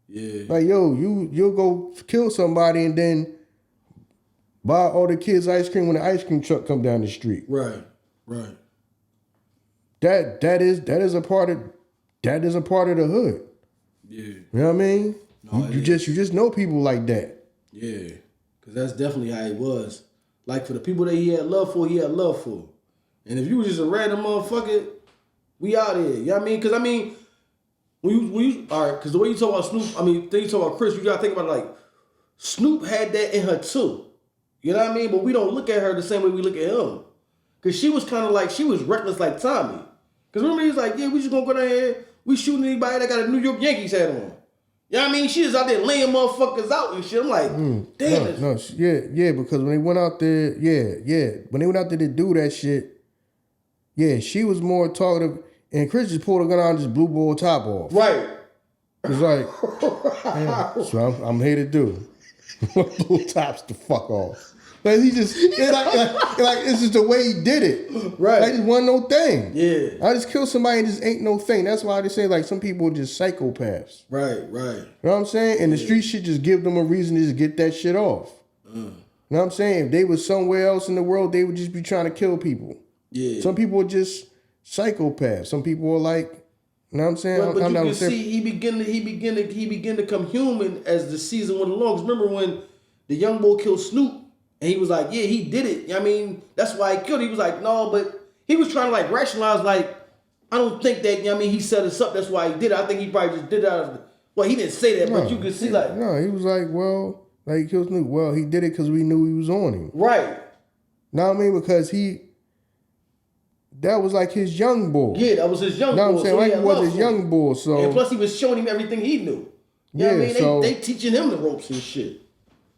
Speaker 1: Yeah.
Speaker 2: Like, yo, you'll go kill somebody and then buy all the kids ice cream when the ice cream truck come down the street.
Speaker 1: Right.
Speaker 2: That is a part of the hood.
Speaker 1: Yeah.
Speaker 2: You know what I mean?
Speaker 1: No,
Speaker 2: you just know people like that.
Speaker 1: Yeah. Cause that's definitely how he was. Like for the people that he had love for. And if you was just a random motherfucker, we out here. You know what I mean? Cause I mean, when you all right, cause the way you talk about Snoop, then you talk about Chris, you gotta think about it like Snoop had that in her too. You know what I mean? But we don't look at her the same way we look at him. Cause she was kind of like, she was reckless like Tommy. Cause remember he was like, yeah, we just gonna go down here, we shooting anybody that got a New York Yankees hat on. You know what I mean? She was out there laying motherfuckers out and shit. I'm like, damn.
Speaker 2: Yeah, because when they went out there, when they went out there to do that shit, she was more talkative, and Chris just pulled a gun out and just blew boy top off.
Speaker 1: Right.
Speaker 2: It's like, so I'm here to do. Blew tops the fuck off. Like he just, it's just the way he did it.
Speaker 1: Right.
Speaker 2: Like, it wasn't no thing.
Speaker 1: Yeah.
Speaker 2: I just killed somebody and just ain't no thing. That's why they say like some people are just psychopaths.
Speaker 1: Right.
Speaker 2: You know what I'm saying? And the street shit just give them a reason to just get that shit off. You know what I'm saying? If they was somewhere else in the world, they would just be trying to kill people.
Speaker 1: Yeah.
Speaker 2: Some people are just psychopaths. Some people are like, you know what I'm saying?
Speaker 1: But you can see he began to come human as the season went along. 'Cause remember when the young boy killed Snoop and he was like, yeah, he did it. I mean, that's why he killed. He was like, no, but he was trying to like rationalize like, I don't think that, he set us up. That's why he did it. I think he probably just did it out of well, he didn't say that, but you could see like.
Speaker 2: No, he was like, well, like he killed Snoop. Well, he did it because we knew he was on him.
Speaker 1: Right.
Speaker 2: Know what I mean? Because that was like his young boy.
Speaker 1: Yeah, that was his young boy.
Speaker 2: Know what I'm saying?
Speaker 1: So
Speaker 2: like he was his young boy. So
Speaker 1: and plus he was showing him everything he knew. You know what I mean?
Speaker 2: So,
Speaker 1: they teaching him the ropes and shit.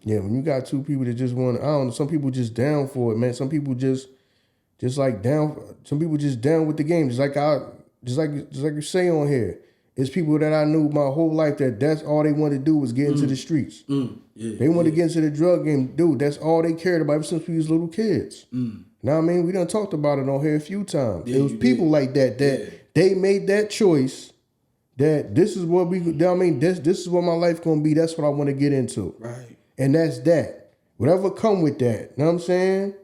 Speaker 2: Yeah, when you got two people that just want, I don't know, some people just down for it, man. Some people just like down. Some people just down with the game. Just like you say on here. It's people that I knew my whole life that's all they wanted to do was get into the streets. They wanted to get into the drug game. Dude, that's all they cared about ever since we was little kids. Now I mean, we done talked about it on here a few times.
Speaker 1: Yeah,
Speaker 2: it was people like that they made that choice that this is what this is what my life gonna be. That's what I want to get into.
Speaker 1: Right.
Speaker 2: And that's that. Whatever come with that. You know what I'm saying?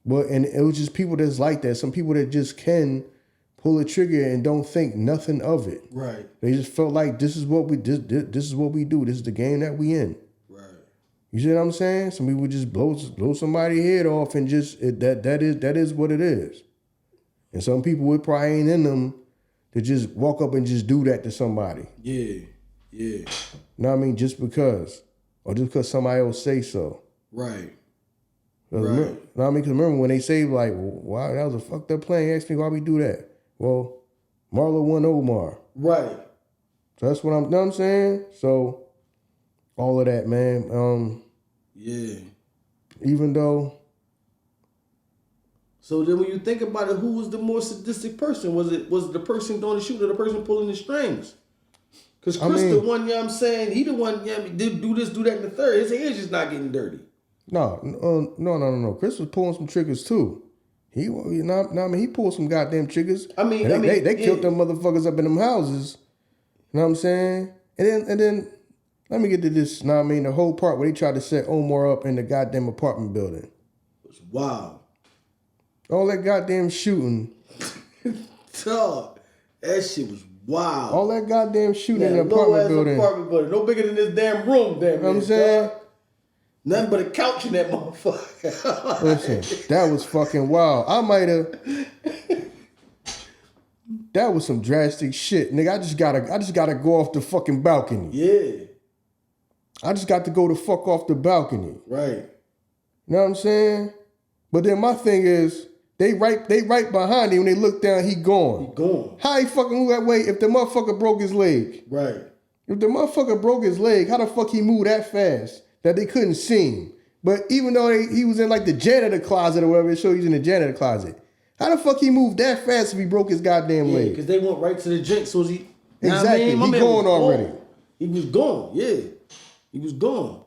Speaker 2: And it was just people that's like that. Some people that just can pull a trigger and don't think nothing of it.
Speaker 1: Right.
Speaker 2: They just felt like this is what we do. This is the game that we in.
Speaker 1: Right.
Speaker 2: You see what I'm saying? Some people just blow somebody's head off and just that is what it is. And some people it probably ain't in them to just walk up and just do that to somebody.
Speaker 1: Yeah. You
Speaker 2: know what I mean? Just because. Or just because somebody else say so.
Speaker 1: Right.
Speaker 2: Remember, you know what I mean? Because remember when they say like, wow, that was a fucked up plan. Ask me why we do that. Well, Marlo won Omar.
Speaker 1: Right.
Speaker 2: So that's what you know what I'm saying? So all of that, man.
Speaker 1: Yeah.
Speaker 2: Even though.
Speaker 1: So then when you think about it, who was the more sadistic person? Was it the person doing the shooting or the person pulling the strings? Because Chris the one, you know what I'm saying? He the one, did do this, do that, and the third. His hair's just not getting dirty.
Speaker 2: No. Chris was pulling some triggers too. He pulled some goddamn triggers. They killed them motherfuckers up in them houses. You know what I'm saying? And then let me get to this. You know what I mean? The whole part where they tried to set Omar up in the goddamn apartment building.
Speaker 1: It was wild.
Speaker 2: All that goddamn shooting.
Speaker 1: Dog, that shit was wild.
Speaker 2: All that goddamn shooting in the apartment building.
Speaker 1: No bigger than this damn room, damn.
Speaker 2: You know what I'm saying?
Speaker 1: Nothing but a couch in that motherfucker.
Speaker 2: Listen, that was fucking wild. that was some drastic shit, nigga. I just gotta go off the fucking balcony.
Speaker 1: Yeah.
Speaker 2: I just got to go the fuck off the balcony.
Speaker 1: Right.
Speaker 2: You know what I'm saying? But then my thing is, they right behind him. When they look down, he gone.
Speaker 1: He gone.
Speaker 2: How he fucking move that way if the motherfucker broke his leg?
Speaker 1: Right.
Speaker 2: If the motherfucker broke his leg, how the fuck he moved that fast that they couldn't see him? But even though he was in like the janitor closet or whatever, it showed he's in the janitor closet. How the fuck he moved that fast if he broke his goddamn leg?
Speaker 1: Because they went right to the drink. So he...
Speaker 2: Exactly.
Speaker 1: My
Speaker 2: He
Speaker 1: man
Speaker 2: gone
Speaker 1: was
Speaker 2: already.
Speaker 1: Gone. He was gone. Yeah. He was gone.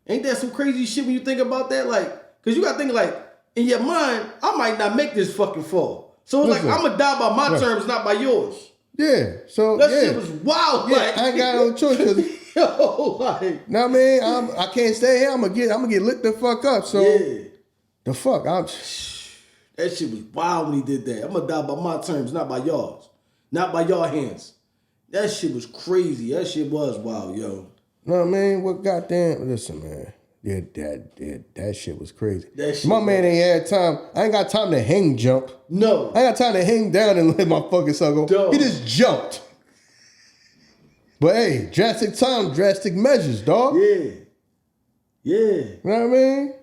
Speaker 1: Ain't that some crazy shit when you think about that? Like, because you got to think like, in your mind, I might not make this fucking fall. So it's like, I'm going to die by my terms, not by yours.
Speaker 2: Yeah. So,
Speaker 1: that shit was wild.
Speaker 2: Yeah,
Speaker 1: like,
Speaker 2: I ain't got no choice because...
Speaker 1: Yo, like,
Speaker 2: now, man, I can't stay here. I'm gonna get lit the fuck up. So the fuck,
Speaker 1: that shit was wild when he did that. I'm gonna die by my terms, not by y'all's, not by y'all hands. That shit was crazy. That shit was wild, yo.
Speaker 2: No, man, what goddamn? Listen, man, that shit was crazy.
Speaker 1: That shit
Speaker 2: my man ain't had time. I ain't got time to hang jump.
Speaker 1: No,
Speaker 2: I ain't got time to hang down and let my fucking sucker go. He just jumped. But hey, drastic measures, dog.
Speaker 1: Yeah.
Speaker 2: You know what I mean?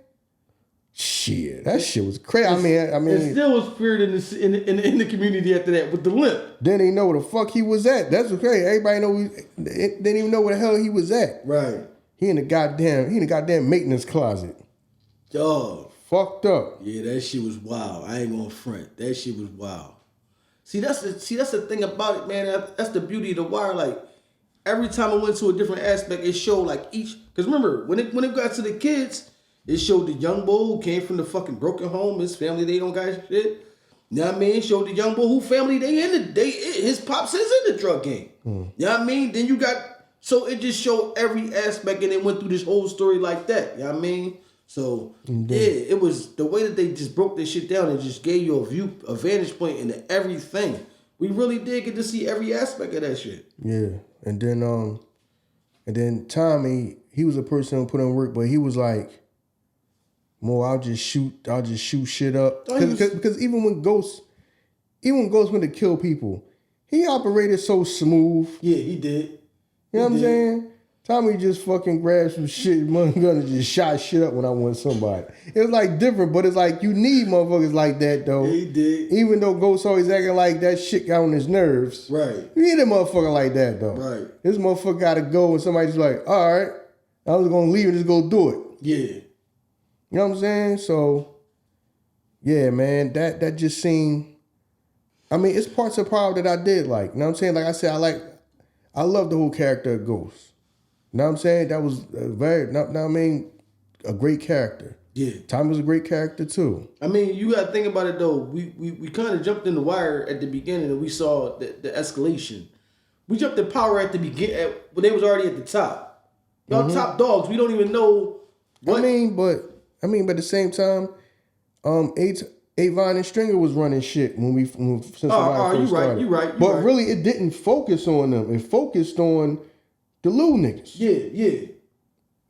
Speaker 2: Shit, that shit was crazy. I mean,
Speaker 1: it still was feared in the community after that with the limp.
Speaker 2: Didn't even know where the fuck he was at. That's okay. Everybody didn't even know where the hell he was at.
Speaker 1: Right.
Speaker 2: He in the goddamn maintenance closet.
Speaker 1: Dog.
Speaker 2: Fucked up.
Speaker 1: Yeah, that shit was wild. I ain't gonna front. That shit was wild. See, that's the thing about it, man. That's the beauty of The Wire. Like, every time I went to a different aspect, it showed like each. Because remember, when it got to the kids, it showed the young boy who came from the fucking broken home. His family, they don't got shit. You know what I mean? Showed the young boy who family his pops is in the drug game. You know what I mean? Then you got, so it just showed every aspect and it went through this whole story like that. You know what I mean? So yeah, it was the way that they just broke this shit down and just gave you a vantage point into everything. We really did get to see every aspect of that shit.
Speaker 2: Yeah. And then Tommy, he was a person who put in work, but he was like, more, I'll just shoot shit up. Because even Ghost went to kill people, he operated so smooth.
Speaker 1: Yeah, he did.
Speaker 2: You know what I'm saying? Tommy just fucking grabbed some shit, motherfucker, and just shot shit up when I want somebody. It was like different, but it's like you need motherfuckers like that though.
Speaker 1: Yeah, he did.
Speaker 2: Even though Ghost always acting like that shit got on his nerves.
Speaker 1: Right.
Speaker 2: You need a motherfucker like that though.
Speaker 1: Right.
Speaker 2: This motherfucker gotta go and somebody's like, all right, I was gonna leave and just go do it.
Speaker 1: Yeah.
Speaker 2: You know what I'm saying? So, yeah, man, that just seemed, I mean, it's parts of Power that I did like. You know what I'm saying? Like I said, I love the whole character of Ghost. You know what I'm saying? That was a great character.
Speaker 1: Yeah.
Speaker 2: Tommy was a great character too.
Speaker 1: I mean, you gotta think about it though. We kind of jumped in The Wire at the beginning and we saw the escalation. We jumped in Power at the beginning when they was already at the top. Y'all top dogs. We don't even know what.
Speaker 2: I mean, but at the same time, Avon and Stringer was running shit since the Wire first started.
Speaker 1: You right.
Speaker 2: But really, it didn't focus on them. It focused on the little niggas.
Speaker 1: Yeah.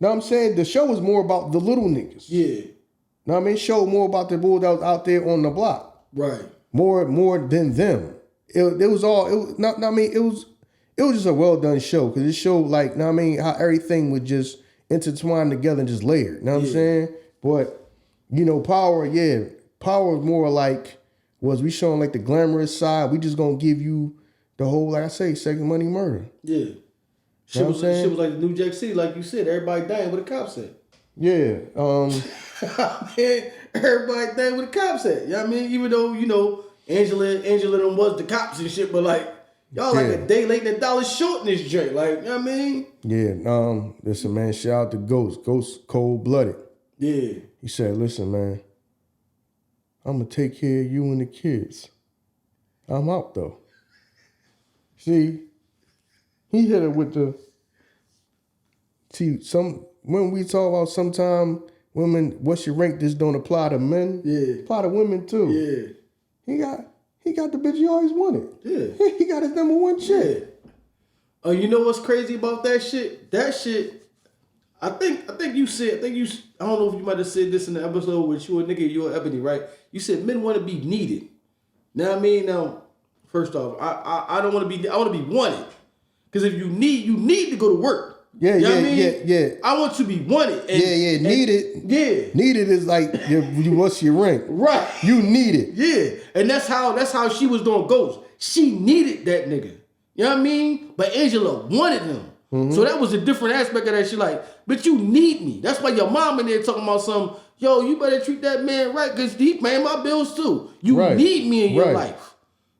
Speaker 2: Know what I'm saying? The show was more about the little niggas.
Speaker 1: Yeah.
Speaker 2: Know what I mean? Show more about the bull that was out there on the block.
Speaker 1: Right.
Speaker 2: More than them. It was just a well done show because it showed like, know what I mean, how everything would just intertwine together and just layer. Know what I'm saying? But Power was more like, was we showing like the glamorous side. We just gonna give you the whole, like I say, second money murder.
Speaker 1: Yeah. Shit was like the New Jack City, like you said. Everybody dying with the cops at.
Speaker 2: Yeah.
Speaker 1: Man, everybody dying with the cops at. You know what I mean? Even though, Angela them was the cops and shit, but like, y'all like a day late and $1 short in this joint. Like, you know what I mean?
Speaker 2: Yeah. Listen, man, shout out to Ghost. Ghost cold-blooded.
Speaker 1: Yeah.
Speaker 2: He said, listen, man, I'm going to take care of you and the kids. I'm out, though. See, he hit it with when we talk about sometime women, what's your rank, this don't apply to men.
Speaker 1: Yeah.
Speaker 2: Apply to women, too.
Speaker 1: Yeah.
Speaker 2: He got the bitch he always wanted.
Speaker 1: Yeah.
Speaker 2: He got his number one chick.
Speaker 1: Oh, you know what's crazy about that shit? That shit, I think you said, I don't know if you might have said this in the episode with you or nigga, you or Ebony, right? You said men want to be needed. Now I mean, now, First off, I don't want to be. I want to be wanted. Because if you need to go to work.
Speaker 2: Yeah,
Speaker 1: you know what I mean?
Speaker 2: yeah.
Speaker 1: I want to be wanted. And,
Speaker 2: Needed.
Speaker 1: Yeah.
Speaker 2: Needed is like what's your rank? Right. You need it.
Speaker 1: Yeah. And that's how she was doing Ghost. She needed that nigga. You know what I mean? But Angela wanted him. Mm-hmm. So that was a different aspect of that. She like, but you need me. That's why your mom in there talking about something. Yo, you better treat that man right because he paying my bills too. You need me in your life.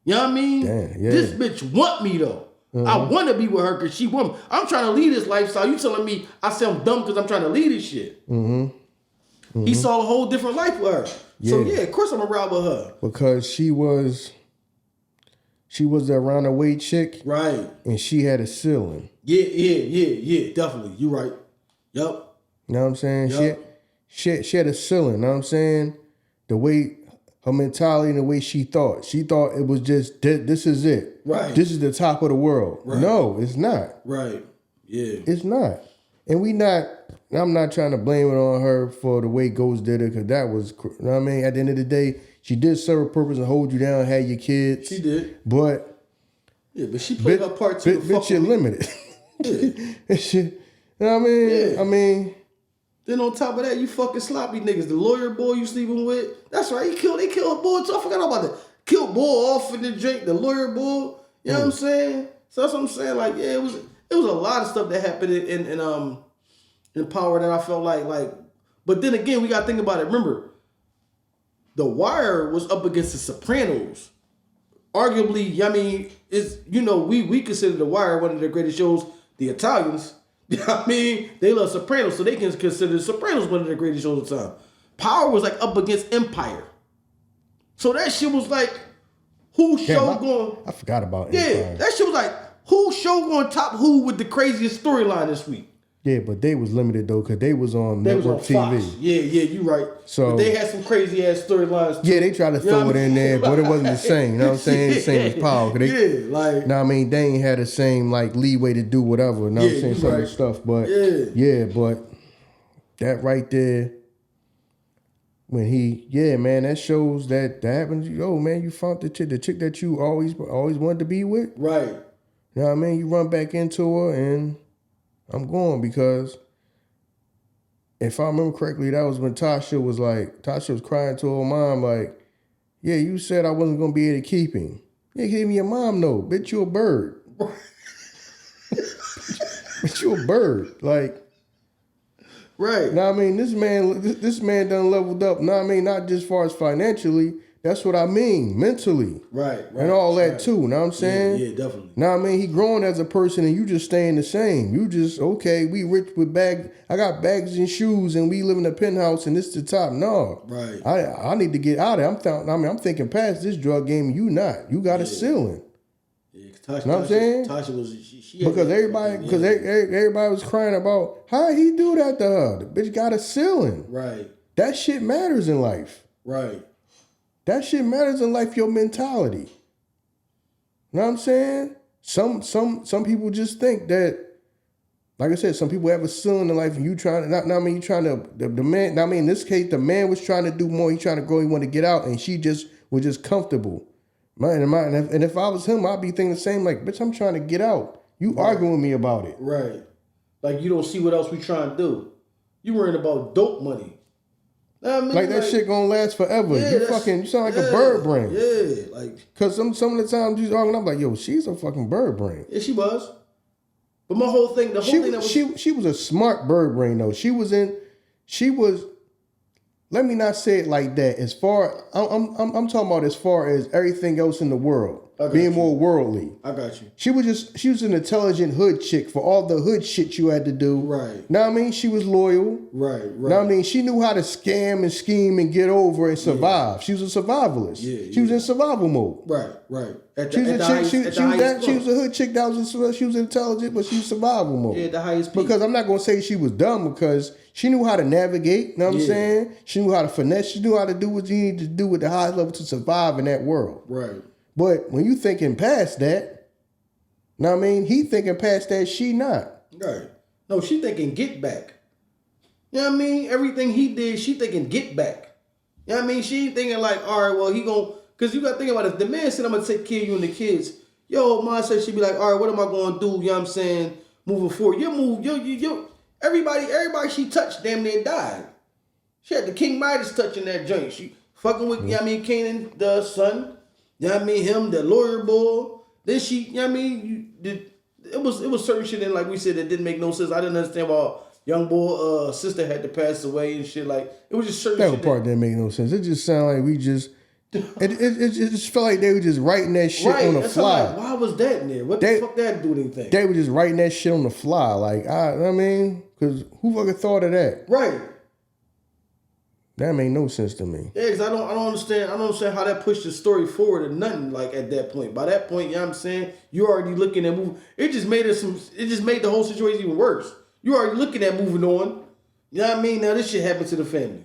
Speaker 1: You know what I mean? Damn, yeah. This bitch want me though. Mm-hmm. I want to be with her because she want me. I'm trying to lead this lifestyle. You telling me I sound dumb because I'm trying to lead this shit. Mm-hmm. Mm-hmm. He saw a whole different life with her. Yeah. So yeah, of course I'm around with her.
Speaker 2: Because she was the roundaway chick.
Speaker 1: Right.
Speaker 2: And she had a ceiling.
Speaker 1: Yeah, definitely. You right. Yup.
Speaker 2: You know what I'm saying? Yep. She had a ceiling, you know what I'm saying? The way her mentality and the way she thought. She thought it was just, this is it. Right. This is the top of the world. Right. No, it's not.
Speaker 1: Right. Yeah.
Speaker 2: It's not. And I'm not trying to blame it on her for the way Ghost did it, because that was, you know what I mean? At the end of the day, she did serve a purpose and hold you down, had your kids.
Speaker 1: She did.
Speaker 2: But.
Speaker 1: Yeah, but she played her part too.
Speaker 2: Bitch, you're limited. Yeah. Shit, you know what I mean? Yeah. I mean.
Speaker 1: Then on top of that, you fucking sloppy niggas. The lawyer boy you sleeping with. That's right. They killed a boy too. I forgot about that. Killed boy off in the drink. The lawyer boy. You know what I'm saying? So that's what I'm saying. Like, yeah, it was a lot of stuff that happened in Power that I felt like. But then again, we gotta think about it. Remember, The Wire was up against The Sopranos. Arguably, I mean, we consider The Wire one of the greatest shows. The Italians. You know what I mean? They love Sopranos, so they can consider Sopranos one of the greatest shows of the time. Power was like up against Empire. So that shit was like, I
Speaker 2: forgot about Empire.
Speaker 1: Yeah, that shit was like, who show going top who with the craziest storyline this week?
Speaker 2: Yeah, but they was limited though, because they was on network TV.
Speaker 1: Fox. Yeah, you right. So but they had some crazy ass storylines too.
Speaker 2: Yeah, they tried to throw it in there, but it wasn't the same. You know what I'm saying? The same as Power. They, I mean, they ain't had the same like leeway to do whatever. You know what I'm saying? Some of the stuff. But but that right there, when man, that shows that happens. Yo, man, you found the chick that you always wanted to be with.
Speaker 1: Right.
Speaker 2: You know what I mean? You run back into her and I'm going, because if I remember correctly, that was when Tasha was crying to her mom, like, yeah, you said I wasn't going to be able to keep him. Yeah, give me your mom, no. Bitch, you a bird. Bitch, you a bird. Like,
Speaker 1: right.
Speaker 2: Now, I mean, this man done leveled up. Now, I mean, not just as far as financially, that's what I mean, mentally.
Speaker 1: Right.
Speaker 2: And all that too, know what I'm saying?
Speaker 1: Yeah, definitely.
Speaker 2: Now, I mean, he growing as a person and you just staying the same. You just, okay, we rich with bags. I got bags and shoes and we live in a penthouse and this the top. No.
Speaker 1: Right.
Speaker 2: I need to get out of there. I'm thinking past this drug game. You not. You got a ceiling.
Speaker 1: Yeah, Tasha,
Speaker 2: know what I'm saying?
Speaker 1: Tasha was, she
Speaker 2: because everybody was crying about how he do that to her. The bitch got a ceiling.
Speaker 1: Right.
Speaker 2: That shit matters in life.
Speaker 1: Right.
Speaker 2: That shit matters in life, your mentality. Know what I'm saying? Some people just think that, like I said, some people have a ceiling in life and you trying to, the man, in this case, the man was trying to do more. He trying to grow, he wanted to get out, and she was just comfortable. And if I was him, I'd be thinking the same, like, bitch, I'm trying to get out. You arguing with me about it.
Speaker 1: Right. Like, you don't see what else we trying to do. You worrying about dope money. I mean,
Speaker 2: like that shit gonna last forever. Yeah, you sound like a bird brain.
Speaker 1: Yeah, like,
Speaker 2: cause some of the times you arguing, I'm like, yo, she's a fucking bird brain.
Speaker 1: Yeah, she was. But my whole thing,
Speaker 2: she was a smart bird brain though. She was. Let me not say it like that. As far I'm talking about as far as everything else in the world. Being more worldly.
Speaker 1: I got you.
Speaker 2: She was an intelligent hood chick for all the hood shit you had to do.
Speaker 1: Right.
Speaker 2: Know what I mean? She was loyal.
Speaker 1: Right.
Speaker 2: Know what I mean? She knew how to scam and scheme and get over and survive. Yeah. She was a survivalist. Yeah. She was in survival mode.
Speaker 1: Right.
Speaker 2: She was a hood chick that she was intelligent, but she was survival mode.
Speaker 1: Yeah, the highest peak.
Speaker 2: Because I'm not gonna say she was dumb, because she knew how to navigate, know what I'm saying? She knew how to finesse, she knew how to do what you need to do at the highest level to survive in that world.
Speaker 1: Right.
Speaker 2: But when you thinking past that, know what I mean? He thinking past that, she not.
Speaker 1: Right. No, she thinking get back. You know what I mean? Everything he did, she thinking get back. You know what I mean? She ain't thinking like, all right, well, he gonna Because you got to think about it. If the man said, I'm going to take care of you and the kids, yo, mindset should be like, all right, what am I going to do? You know what I'm saying? Moving forward. Everybody she touched damn near died. She had the King Midas touching that joint. She fucking with, you know what I mean, Kanan, the son. You know what I mean? Him, the lawyer boy. Then she, you know what I mean? It was certain shit in, like we said, that didn't make no sense. I didn't understand why young boy sister had to pass away and shit. Like, it was just certain shit.
Speaker 2: That part didn't make no sense. It just sounded like we just... It just felt like they were just writing that shit on the fly.
Speaker 1: Like, why was that in there? What the fuck that do anything?
Speaker 2: They were just writing that shit on the fly. Like, I mean, because who fucking thought of that?
Speaker 1: Right.
Speaker 2: That made no sense to me.
Speaker 1: Yeah, because I don't understand how that pushed the story forward or nothing, like, at that point. By that point, you know what I'm saying? You already looking at moving. It just made the whole situation even worse. You already looking at moving on. You know what I mean? Now this shit happened to the family.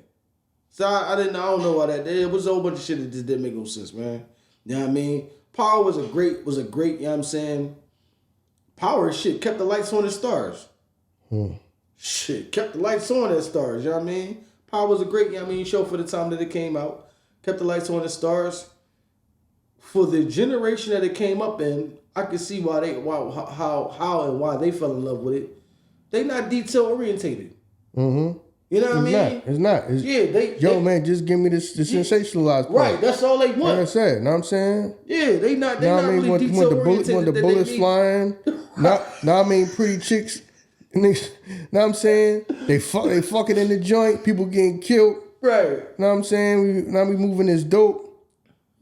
Speaker 1: So I don't know why that. It was a whole bunch of shit that just didn't make no sense, man. You know what I mean? Power was a great, you know what I'm saying? Power shit kept the lights on the stars. Shit, kept the lights on at stars, you know what I mean? Power was a great, you know what I mean, show for the time that it came out. Kept the lights on the stars. For the generation that it came up in, I could see how and why they fell in love with it. They not detail orientated.
Speaker 2: Mm-hmm.
Speaker 1: You know what I mean?
Speaker 2: It's not. Man, just give me the sensationalized part.
Speaker 1: Right, that's all they want.
Speaker 2: Like I said, know what I'm saying?
Speaker 1: Yeah, they not really detail orientated.
Speaker 2: When the bullets flying, now I mean pretty chicks, know what I'm saying? They fucking in the joint, people getting killed.
Speaker 1: Right.
Speaker 2: Know what I'm saying? Now we moving this dope.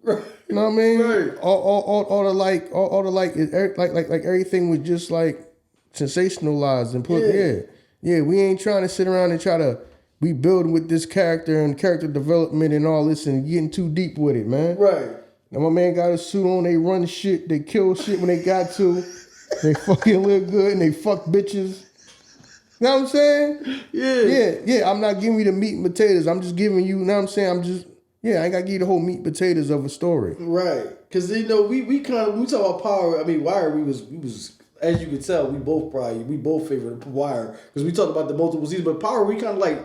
Speaker 1: Right.
Speaker 2: You know what I mean?
Speaker 1: Right.
Speaker 2: All the everything was just like sensationalized and put Yeah, we ain't trying to sit around and try to be building with this character and character development and all this and getting too deep with it, man.
Speaker 1: Right.
Speaker 2: Now my man got a suit on, they run shit, they kill shit when they got to. They fucking look good and they fuck bitches. You know what I'm saying? Yeah. I'm not giving you the meat and potatoes. I'm just giving you, know what I'm saying? I ain't gotta give you the whole meat and potatoes of a story.
Speaker 1: Right. Cause we talk about Power, I mean, Wire, we was as you can tell, we both favor the Wire because we talked about the multiple seasons. But Power, we kind of like,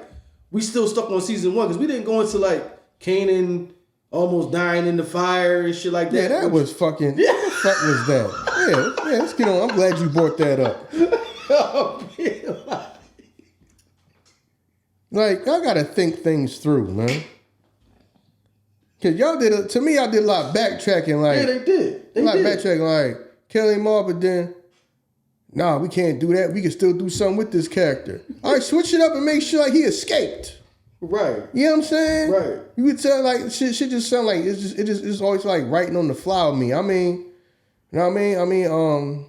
Speaker 1: we still stuck on season 1 because we didn't go into like Kanan almost dying in the fire and shit like that.
Speaker 2: Yeah, that was fucking. What the fuck was that? Yeah. Let's get on. I'm glad you brought that up. Like, I gotta think things through, man. Cause y'all did a lot of backtracking. Like,
Speaker 1: yeah, they did.
Speaker 2: Backtracking, like kill him all, but then. Nah, we can't do that. We can still do something with this character. All right, switch it up and make sure like he escaped.
Speaker 1: Right.
Speaker 2: You know what I'm saying?
Speaker 1: Right.
Speaker 2: You could tell like shit just sound like it's always like writing on the fly with me. I mean, you know what I mean?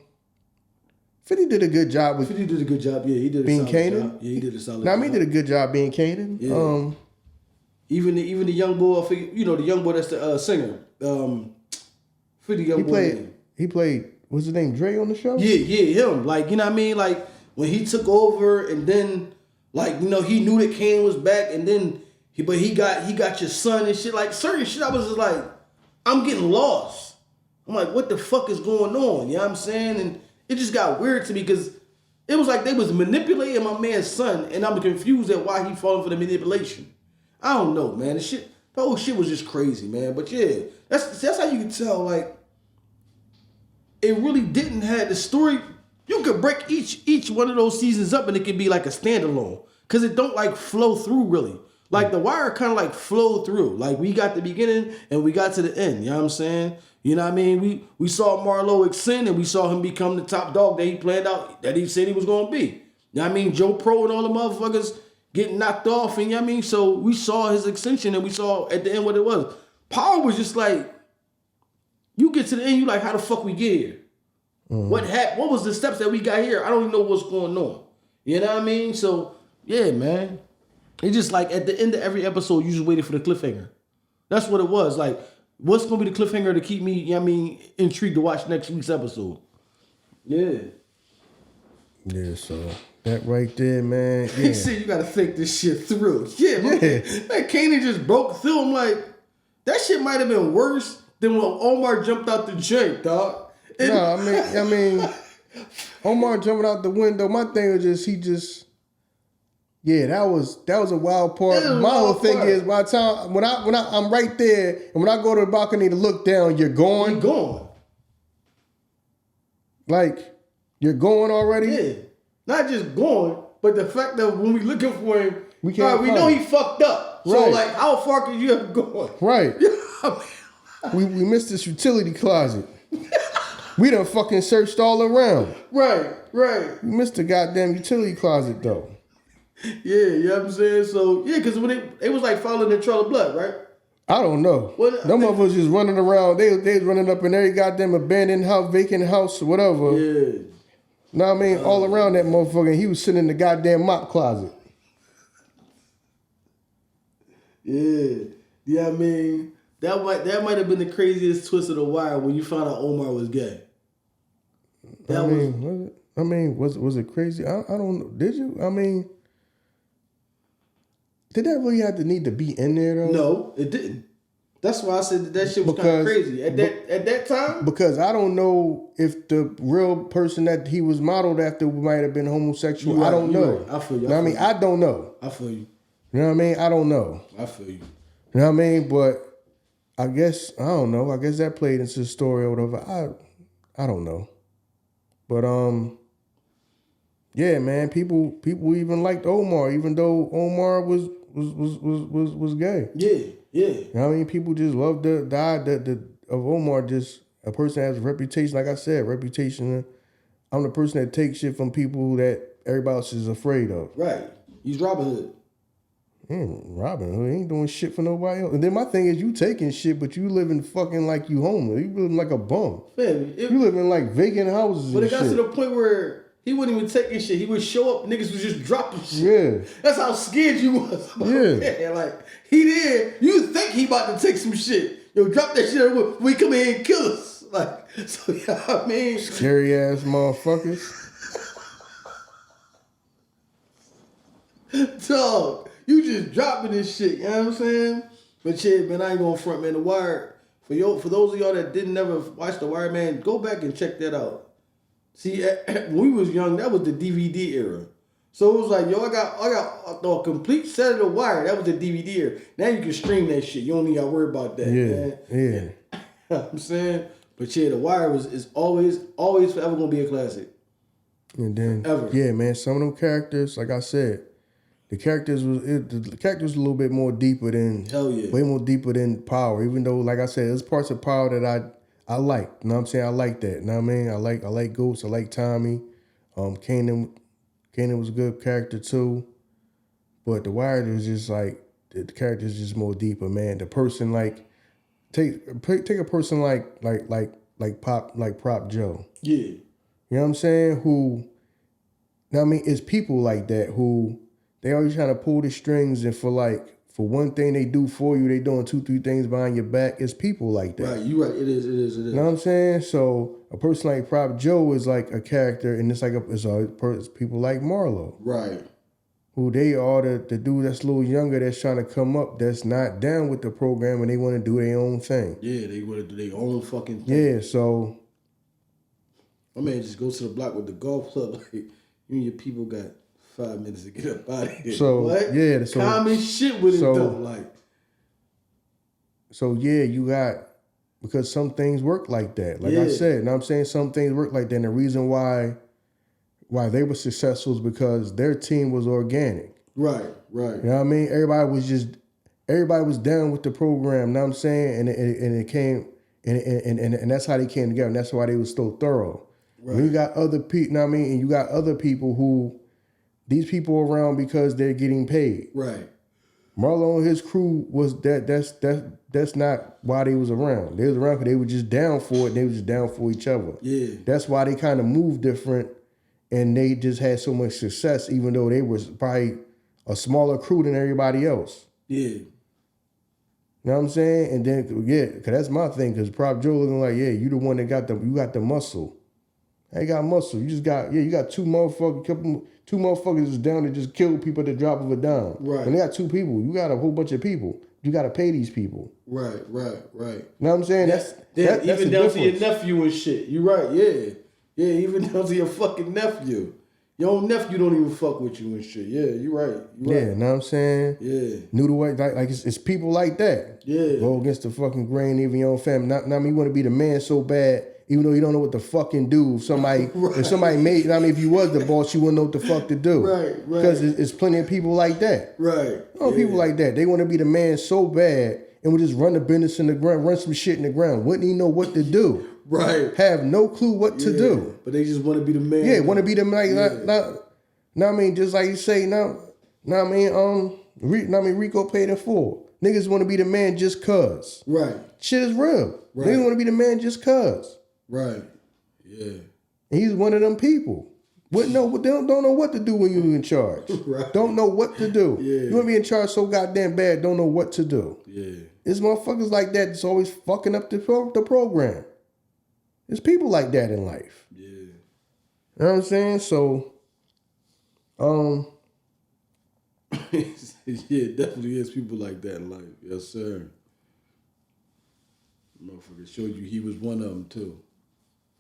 Speaker 2: 50 did a good job with
Speaker 1: 50 did a good job, yeah. He did
Speaker 2: being
Speaker 1: a solid
Speaker 2: Kanan.
Speaker 1: job. Yeah, he did a solid
Speaker 2: now,
Speaker 1: job.
Speaker 2: he did a good job being Kanan.
Speaker 1: Yeah. Even the young boy, you know, the young boy that's the singer. 50 young boy.
Speaker 2: He played what's his name? Dre on the show?
Speaker 1: Yeah, him. Like, you know what I mean? Like, when he took over and then, like, you know, he knew that Kane was back and then, he got your son and shit. Like, certain shit, I was just like, I'm getting lost. I'm like, what the fuck is going on? You know what I'm saying? And it just got weird to me because it was like they was manipulating my man's son and I'm confused at why he falling for the manipulation. I don't know, man. The whole shit was just crazy, man. But yeah, that's how you can tell, like, it really didn't have the story. You could break each one of those seasons up and it could be like a standalone. Cause it don't like flow through really. Like The Wire kind of like flowed through. Like we got the beginning and we got to the end. You know what I'm saying? You know what I mean? We saw Marlo ascend and we saw him become the top dog that he planned out, that he said he was gonna be. You know what I mean? Joe Pro and all the motherfuckers getting knocked off, and you know what I mean? So we saw his ascension and we saw at the end what it was. Power was just like, you get to the end, you like, how the fuck we get here? What happened? What was the steps that we got here? I don't even know what's going on. You know what I mean? So, yeah, man. It's just like at the end of every episode, you just waited for the cliffhanger. That's what it was. Like, what's going to be the cliffhanger to keep me, you know what I mean, intrigued to watch next week's episode? Yeah.
Speaker 2: Yeah, so that right there, man. Yeah.
Speaker 1: He said you got to think this shit through. Yeah, man. Man, Kanan just broke through. I'm like, that shit might have been worse than when Omar jumped out the joint, dog. And
Speaker 2: I mean, Omar jumping out the window. My thing was he just Yeah, that was a wild part. My whole thing is by the time when I'm right there and when I go to the balcony to look down, you're gone.
Speaker 1: You're gone.
Speaker 2: Like, you're going already?
Speaker 1: Yeah. Not just going, but the fact that when we looking for him, we know he fucked up. So
Speaker 2: Right.
Speaker 1: like, how far can you have gone?
Speaker 2: Right. we missed this utility closet. We done fucking searched all around.
Speaker 1: Right.
Speaker 2: We missed the goddamn utility closet though.
Speaker 1: Yeah, you know what I'm saying? So, yeah, because when it was like following the trail of blood, right?
Speaker 2: I don't know. Them motherfuckers just running around. They was running up in every goddamn abandoned house, vacant house, whatever.
Speaker 1: Yeah.
Speaker 2: Know what I mean? All around that motherfucker. And he was sitting in the goddamn mop closet.
Speaker 1: Yeah. Yeah, I mean, that might have been the craziest twist of the wire when you found out Omar was gay.
Speaker 2: Was it crazy? I don't know. Did you? I mean, did that really have to need to be in there though?
Speaker 1: No, it didn't. That's why I said that shit was kind of crazy at that time.
Speaker 2: Because I don't know if the real person that he was modeled after might have been homosexual. I don't know.
Speaker 1: Right. I feel you.
Speaker 2: I don't know.
Speaker 1: I feel you.
Speaker 2: You know what I mean? I don't know.
Speaker 1: I feel you.
Speaker 2: You know what I mean? But I guess I don't know. I guess that played into the story or whatever. I don't know. But yeah, man. People even liked Omar, even though Omar was gay.
Speaker 1: Yeah.
Speaker 2: You know what I mean? People just love the of Omar. Just a person that has a reputation. Like I said, reputation. I'm the person that takes shit from people that everybody else is afraid of.
Speaker 1: Right. He's Robin Hood.
Speaker 2: Robin Hood ain't doing shit for nobody else. And then my thing is, you taking shit, but you living fucking like you homeless. You living like a bum.
Speaker 1: Man,
Speaker 2: you living like vacant houses.
Speaker 1: But
Speaker 2: and
Speaker 1: it got
Speaker 2: shit.
Speaker 1: to the point where he wasn't even taking shit. He would show up, niggas was just dropping shit.
Speaker 2: Yeah.
Speaker 1: That's how scared you was.
Speaker 2: Yeah.
Speaker 1: Like, he there, you think he about to take some shit. Yo, drop that shit, we come in here and kill us. Like, so, you know what I mean?
Speaker 2: Scary ass motherfuckers.
Speaker 1: Dog, you just dropping this shit, you know what I'm saying? But yeah, man, I ain't gonna front, man. The Wire, for those of y'all that didn't never watch The Wire, man, go back and check that out. See, when we was young, that was the DVD era. So it was like, yo, I got a complete set of The Wire. That was the DVD era. Now you can stream that shit. You don't even got to worry about that, man.
Speaker 2: Yeah.
Speaker 1: You know what I'm saying? But yeah, The Wire is always forever gonna be a classic.
Speaker 2: And then,
Speaker 1: ever.
Speaker 2: Yeah, man, some of them characters, like I said, the characters was a little bit more deeper than,
Speaker 1: hell yeah,
Speaker 2: way more deeper than Power. Even though, like I said, there's parts of Power that I like. You know what I'm saying? I like that. You know what I mean? I like Ghost. I like Tommy. Kanan was a good character too. But The Wire was just like, the character is just more deeper, man. The person like, take a person like Prop Joe.
Speaker 1: Yeah.
Speaker 2: You know what I'm saying? Who, you know what I mean? It's people like that who, they always trying to pull the strings, and for one thing they do for you, they doing 2-3 things behind your back. It's people like that.
Speaker 1: Right, you right. It is.
Speaker 2: You know what I'm saying? So a person like Prop Joe is like a character, and it's people like Marlo.
Speaker 1: Right.
Speaker 2: Who they are the dude that's a little younger that's trying to come up, that's not down with the program, and they want to do their own thing.
Speaker 1: Yeah, they want to do their own fucking thing.
Speaker 2: Yeah, so
Speaker 1: my man just goes to the block with the golf club. Like, you and your people got 5 minutes to get up out of here.
Speaker 2: So
Speaker 1: what?
Speaker 2: Yeah, so
Speaker 1: common shit with it though. Like,
Speaker 2: so yeah, you got, because some things work like that. Like I said, and I'm saying some things work like that. And the reason why they were successful is because their team was organic.
Speaker 1: Right.
Speaker 2: You know what I mean? Everybody was down with the program. You know what I'm saying? And it came, and that's how they came together. And that's why they was so thorough. Right. When you got other people, you know what I mean? And you got other people who, these people are around because they're getting paid.
Speaker 1: Right.
Speaker 2: Marlo and his crew was that's not why they was around. They was around because they were just down for it, and they were just down for each other.
Speaker 1: Yeah.
Speaker 2: That's why they kind of moved different, and they just had so much success, even though they was probably a smaller crew than everybody else.
Speaker 1: Yeah.
Speaker 2: You know what I'm saying? And then, because that's my thing, because Prop Joe looking like, you the one that got the muscle. I ain't got muscle. You just got, you got two motherfuckers is down to just kill people at the drop of a dime.
Speaker 1: Right.
Speaker 2: And they got 2 people. You got a whole bunch of people. You got to pay these people.
Speaker 1: Right.
Speaker 2: You know what I'm saying?
Speaker 1: That's even down to your nephew and shit. You right, yeah. Yeah, even down to your fucking nephew. Your own nephew don't even fuck with you and shit. Yeah, you right.
Speaker 2: Know what I'm saying?
Speaker 1: Yeah.
Speaker 2: New to what, like it's people like that.
Speaker 1: Yeah.
Speaker 2: Go against the fucking grain, even your own family. Not I mean, you want to be the man so bad, even though you don't know what to fucking do. If somebody, if somebody made, I mean, if you was the boss, you wouldn't know what the fuck to do.
Speaker 1: Right.
Speaker 2: Because it's plenty of people like that.
Speaker 1: Right.
Speaker 2: People like that. They want to be the man so bad and would just run the business in the ground, run some shit in the ground. Wouldn't even know what to do.
Speaker 1: Right.
Speaker 2: Have no clue what to do.
Speaker 1: But they just want to be the man.
Speaker 2: Yeah, want to be the man. Now I mean, just like you say, now I mean, Rico paid in full. Niggas want to be the man just cuz.
Speaker 1: Right.
Speaker 2: Shit is real.
Speaker 1: Right.
Speaker 2: Niggas want to be the man just cuz.
Speaker 1: Right. Yeah.
Speaker 2: And he's one of them people. Don't know what to do when you're in charge.
Speaker 1: Right.
Speaker 2: Don't know what to do.
Speaker 1: Yeah.
Speaker 2: You want to be in charge so goddamn bad, don't know what to do.
Speaker 1: Yeah.
Speaker 2: It's motherfuckers like that that's always fucking up the program. There's people like that in life.
Speaker 1: Yeah.
Speaker 2: You know what I'm saying? So,
Speaker 1: yeah, definitely is people like that in life. Yes, sir. Motherfucker showed you he was one of them too.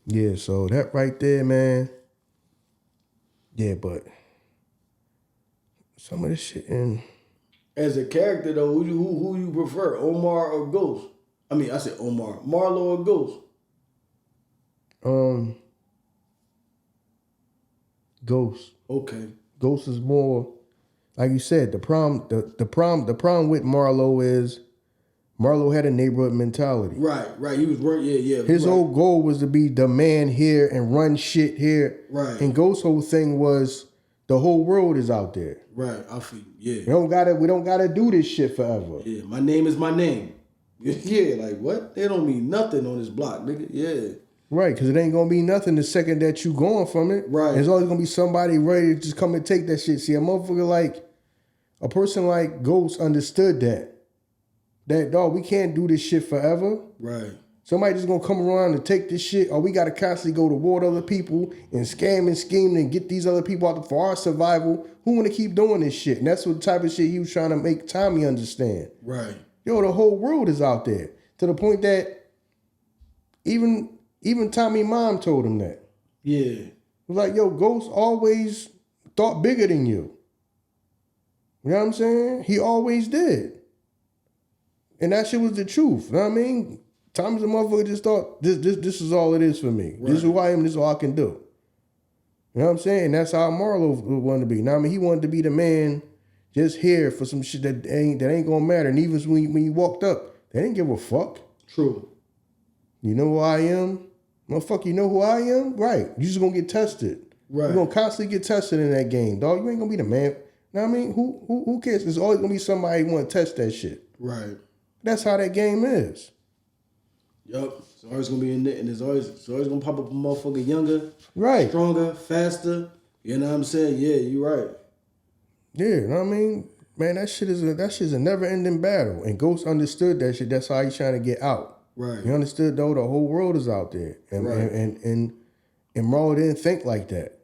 Speaker 2: yeah, so that right there, man. Yeah, but some of this shit in...
Speaker 1: As a character though, who you prefer, Omar or Ghost? I mean, I said Omar, Marlo or Ghost?
Speaker 2: Ghost.
Speaker 1: Okay.
Speaker 2: Ghost is more, like you said, the problem with Marlo is Marlo had a neighborhood mentality.
Speaker 1: Right. He was yeah.
Speaker 2: His whole goal was to be the man here and run shit here.
Speaker 1: Right.
Speaker 2: And Ghost's whole thing was the whole world is out there.
Speaker 1: Right. I feel yeah.
Speaker 2: We don't gotta do this shit forever.
Speaker 1: Yeah. My name is my name. Yeah. Like what? They don't mean nothing on this block, nigga. Yeah.
Speaker 2: Right, because it ain't gonna be nothing the second that you going from it.
Speaker 1: Right.
Speaker 2: There's always gonna be somebody ready to just come and take that shit. See, a person like Ghost understood that. That, dog, we can't do this shit forever.
Speaker 1: Right.
Speaker 2: Somebody just gonna come around and take this shit, or we gotta constantly go to war with other people and scam and scheme and get these other people out for our survival. Who wanna keep doing this shit? And that's what type of shit he was trying to make Tommy understand.
Speaker 1: Right.
Speaker 2: Yo, the whole world is out there. To the point that even Tommy's mom told him that.
Speaker 1: Yeah.
Speaker 2: It was like, yo, Ghost always thought bigger than you. You know what I'm saying? He always did. And that shit was the truth. You know what I mean? Tommy's a motherfucker just thought, this is all it is for me. Right. This is who I am, this is all I can do. You know what I'm saying? And that's how Marlo wanted to be. Now, I mean, he wanted to be the man just here for some shit that ain't gonna matter. And even when he walked up, they didn't give a fuck.
Speaker 1: True.
Speaker 2: You know who I am? Motherfucker, you know who I am? Right. You just gonna get tested.
Speaker 1: Right.
Speaker 2: You're gonna constantly get tested in that game, dog. You ain't gonna be the man. Know what I mean? Who cares? There's always gonna be somebody who wanna test that shit.
Speaker 1: Right.
Speaker 2: That's how that game is.
Speaker 1: Yup. It's always gonna be in there, and it's always gonna pop up a motherfucker younger,
Speaker 2: right,
Speaker 1: stronger, faster. You know what I'm saying? Yeah, you're right.
Speaker 2: Yeah, you know what I mean? Man, that shit is a never-ending battle. And Ghost understood that shit. That's how he's trying to get out. Right. He understood though the whole world is out there. And
Speaker 1: right.
Speaker 2: and Marlo didn't think like that.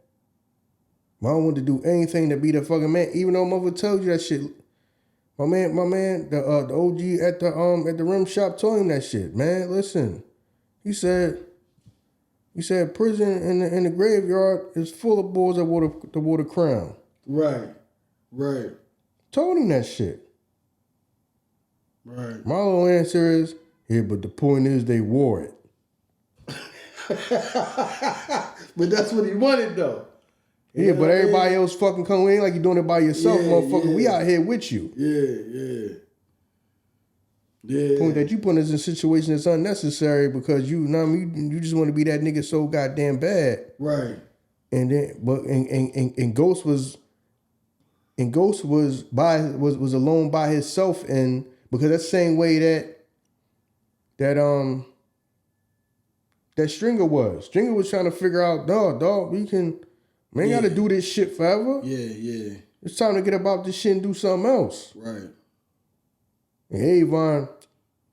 Speaker 2: Marlo wanted to do anything to be the fucking man, even though mother told you that shit. My man, the OG at the rim shop told him that shit. Man, listen. He said prison in the graveyard is full of boys that wore the crown. Right. Right. Told him that shit. Right. Marlo's answer is, yeah, but the point is they wore it.
Speaker 1: But that's what he wanted though.
Speaker 2: Yeah, but everybody else fucking come in like you're doing it by yourself, motherfucker. Yeah. We out here with you.
Speaker 1: Yeah.
Speaker 2: The point that you put us in a situation that's unnecessary because you know what I mean, you just want to be that nigga so goddamn bad. Right. And then and Ghost was alone by himself, and because that's the same way that Stringer was. Stringer was trying to figure out, dog, we ain't gotta do this shit forever. Yeah. It's time to get about this shit and do something else. Right. And Avon,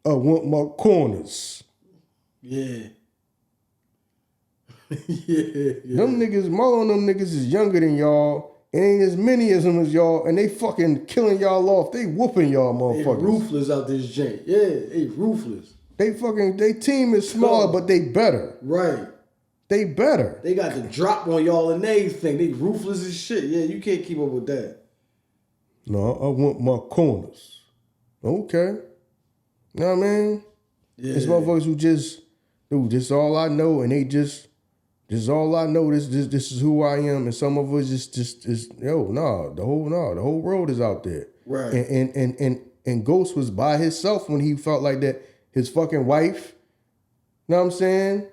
Speaker 2: I want my corners. Yeah. Yeah. Them niggas, Marlo and them niggas is younger than y'all. Ain't as many as them as y'all, and they fucking killing y'all off. They whooping y'all motherfuckers.
Speaker 1: They ruthless out this joint. Yeah, they ruthless.
Speaker 2: They team is smaller, but they better. Right. They better.
Speaker 1: They got the drop on y'all and everything. They ruthless as shit. Yeah, you can't keep up with that.
Speaker 2: No, I want my corners. Okay. You know what I mean?
Speaker 1: Yeah.
Speaker 2: It's motherfuckers who just, dude, this is all I know, and this is all I know. This is who I am, and some of us just the whole world is out there.
Speaker 1: Right.
Speaker 2: And Ghost was by himself when he felt like that. His fucking wife, you know what I'm saying?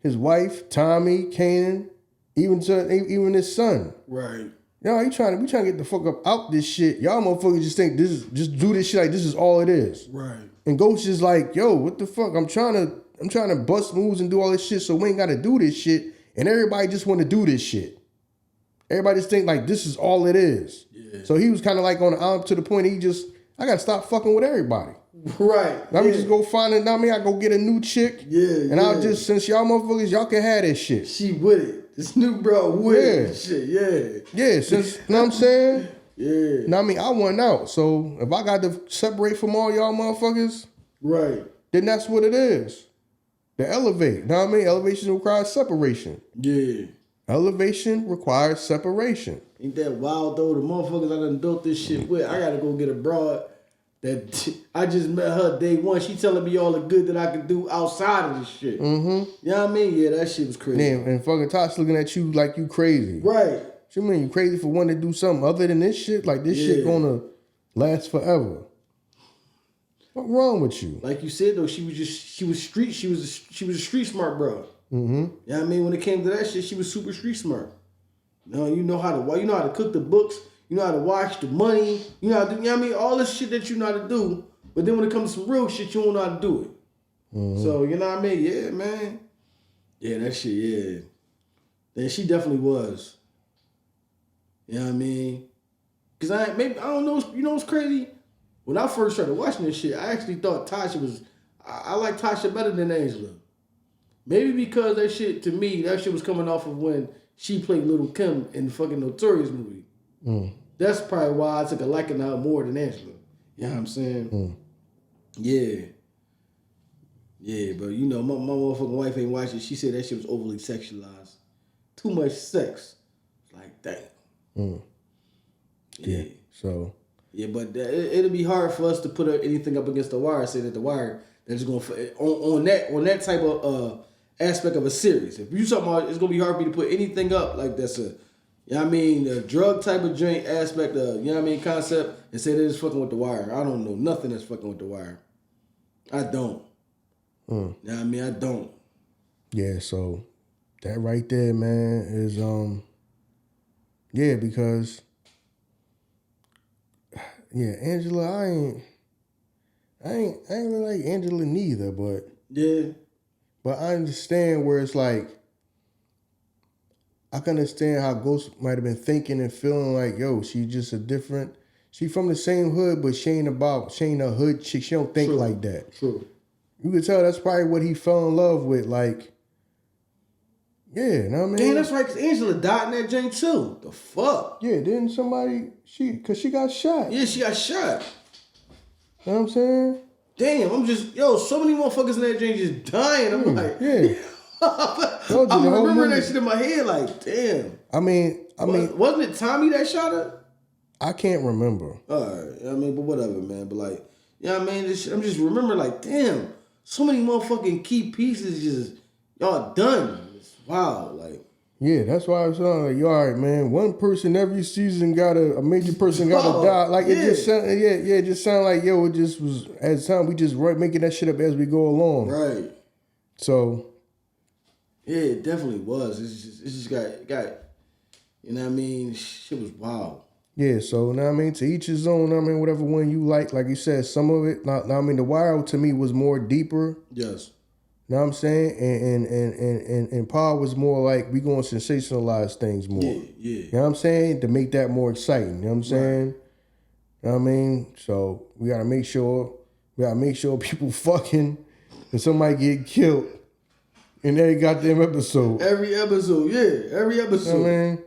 Speaker 2: His wife, Tommy, Kanan, even his son.
Speaker 1: Right.
Speaker 2: Yo, we trying to get the fuck up out this shit. Y'all motherfuckers just think just do this shit like this is all it is.
Speaker 1: Right.
Speaker 2: And Ghost is like, yo, what the fuck? I'm trying to bust moves and do all this shit, so we ain't gotta do this shit. And everybody just want to do this shit. Everybody just think like this is all it is. Yeah. So he was kind of like on the up to the point I gotta stop fucking with everybody.
Speaker 1: Right.
Speaker 2: Let me just go find it. I go get a new chick.
Speaker 1: Yeah.
Speaker 2: And I'll just, since y'all motherfuckers, y'all can have that shit.
Speaker 1: She with it. This new bro with it. Shit, yeah.
Speaker 2: Yeah, since, you know what I'm saying?
Speaker 1: Yeah.
Speaker 2: Now, I went out. So if I got to separate from all y'all motherfuckers,
Speaker 1: right,
Speaker 2: then that's what it is. The elevate. You know what I mean? Elevation requires separation.
Speaker 1: Yeah.
Speaker 2: Elevation requires separation.
Speaker 1: Ain't that wild though? The motherfuckers I done built this shit with. I gotta go get a broad that I just met her day one. She telling me all the good that I can do outside of this shit. Mm-hmm. You know what I mean? Yeah, that shit was crazy.
Speaker 2: Damn, and fucking Tosh looking at you like you crazy.
Speaker 1: Right.
Speaker 2: She mean you crazy for wanting to do something other than this shit? Like this shit gonna last forever. What's wrong with you?
Speaker 1: Like you said though, she was a street smart bro. Mm-hmm. You know what I mean? When it came to that shit, she was super street smart. You know how to cook the books, you know how to watch the money, you know how to do, you know what I mean? All this shit that you know how to do, but then when it comes to some real shit, you don't know how to do it. Mm-hmm. So, you know what I mean? Yeah, man. Yeah, that shit, yeah. Then she definitely was. You know what I mean? Cause I don't know, you know what's crazy? When I first started watching this shit, I actually thought Tasha was, I like Tasha better than Angela. Maybe because that shit was coming off of when she played Little Kim in the fucking Notorious movie. Mm. That's probably why I took a liking to her more than Angela. You know what I'm saying? Mm. Yeah. Yeah, but you know, my motherfucking wife ain't watching. She said that shit was overly sexualized. Too much sex. Like, damn. Mm. Yeah.
Speaker 2: So.
Speaker 1: Yeah, but it'll be hard for us to put anything up against The Wire, say that The Wire that's going on that type of aspect of a series. If you talking about, it's gonna be hard for me to put anything up like that's you know what I mean, a drug type of joint aspect of, you know what I mean, concept, and say that it's fucking with The Wire. I don't know nothing that's fucking with The Wire. I don't. You know what I mean? I don't.
Speaker 2: Yeah, so that right there, man, is because Angela, I ain't really like Angela neither, but but I understand where it's like, I can understand how Ghost might have been thinking and feeling like, yo, she just she from the same hood, but she ain't a hood chick. She don't think like that.
Speaker 1: True.
Speaker 2: You could tell that's probably what he fell in love with, like, yeah, you know what I mean?
Speaker 1: Damn, that's right, because Angela died in that joint too. The fuck?
Speaker 2: Yeah, didn't somebody, because she got shot.
Speaker 1: Yeah, she got shot.
Speaker 2: You know what I'm saying?
Speaker 1: Damn, so many motherfuckers in that joint just dying. I'm like, I'm remembering that shit in my head, like, damn.
Speaker 2: I mean,
Speaker 1: wasn't it Tommy that shot her?
Speaker 2: I can't remember.
Speaker 1: Alright, I mean, but whatever, man. But like, you know what I mean? I'm just remembering, like, damn, so many motherfucking key pieces just, y'all done. It's wild, like.
Speaker 2: Yeah, that's why I was like, you all right, man. One person every season a major person got to die. Like, it just sounded, it just sounded like, yo, it just was, at the time, we just making that shit up as we go along.
Speaker 1: Right.
Speaker 2: So.
Speaker 1: Yeah, it definitely was. It's just got, you know what I mean? Shit was wild.
Speaker 2: Yeah, so, you know what I mean? To each his own, I mean, whatever one you like you said, some of it, I mean, The Wire to me was more deeper.
Speaker 1: Yes.
Speaker 2: You know what I'm saying? And Paul was more like, we going to sensationalize things more.
Speaker 1: Yeah.
Speaker 2: You know what I'm saying? To make that more exciting. You know what I'm saying? You know what I mean? So we gotta make sure people fucking and somebody get killed in every goddamn episode.
Speaker 1: Every episode. You know what I
Speaker 2: mean?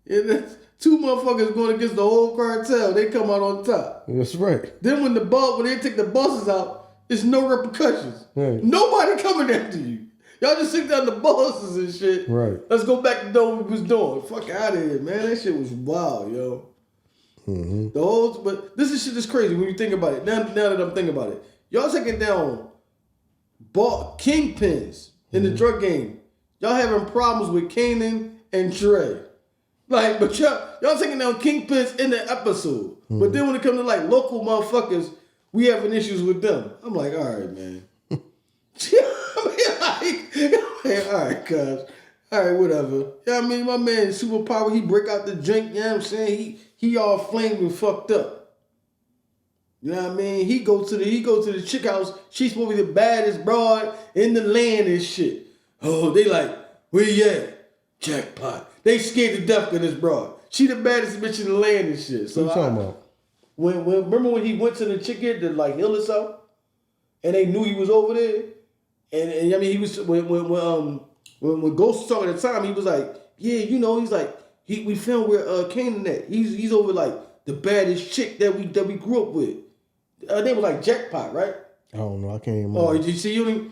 Speaker 1: Yeah, two motherfuckers going against the whole cartel, they come out on top.
Speaker 2: That's right.
Speaker 1: Then when they take the buses out, there's no repercussions.
Speaker 2: Right.
Speaker 1: Nobody coming after you. Y'all just sit down the bosses and shit.
Speaker 2: Right.
Speaker 1: Let's go back to doing what we was doing. Fuck out of here, man. That shit was wild, yo.
Speaker 2: Mm-hmm.
Speaker 1: But this is shit that's crazy when you think about it. Now that I'm thinking about it. Y'all taking down kingpins in the drug game. Y'all having problems with Kanan and Dre. Like, but y'all taking down kingpins in the episode. But then when it comes to like local motherfuckers, we having issues with them. I'm like, all right, man. All right, cuz. All right, whatever. You know what I mean? My man, superpower, he break out the drink, you know what I'm saying? He all flamed and fucked up. You know what I mean? He go to the chick house. She's supposed to be the baddest broad in the land and shit. Oh, they like, where you at? Jackpot. They scared to death of this broad. She the baddest bitch in the land and shit. So
Speaker 2: what you talking about?
Speaker 1: Remember when he went to the chick here to like heal herself? And they knew he was over there? And I mean, he was, when Ghost was talking at the time, he was like, yeah, you know, he's like, we filmed where Kanan at. He's over like the baddest chick that we grew up with. Her name was like Jackpot, right?
Speaker 2: I don't know. I can't even remember.
Speaker 1: Oh, did you see you?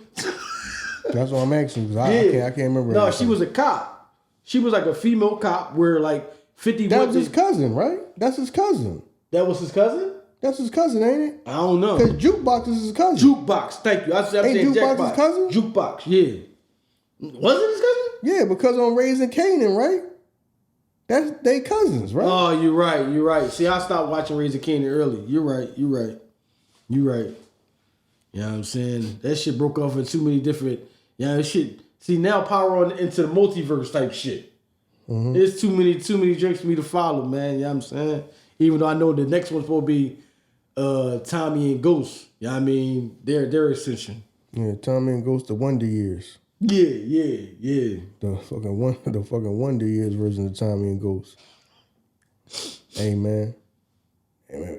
Speaker 2: That's what I'm asking because I can't remember.
Speaker 1: No, she was a cop. She was like a female cop where like 50.
Speaker 2: That was his cousin, right? That's his cousin.
Speaker 1: That was his cousin?
Speaker 2: That's his cousin, ain't it?
Speaker 1: I don't know.
Speaker 2: Because Jukebox is his cousin.
Speaker 1: Jukebox, thank you. I'm saying
Speaker 2: Jukebox
Speaker 1: Jackpot.
Speaker 2: his cousin?
Speaker 1: Jukebox, yeah. Was it his cousin?
Speaker 2: Yeah, because on Raising Kanan, right? That's they cousins, right?
Speaker 1: Oh, you're right. See, I stopped watching Raising Kanan early. You're right. You know what I'm saying? That shit broke off in too many different, shit. See, now power on into the multiverse type shit. Mm-hmm. There's too many drinks for me to follow, man. You know what I'm saying? Even though I know the next one's supposed to be Tommy and Ghost. You know what I mean? Their ascension.
Speaker 2: Yeah, Tommy and Ghost, the Wonder Years.
Speaker 1: Yeah.
Speaker 2: The fucking Wonder Years version of Tommy and Ghost. Hey man,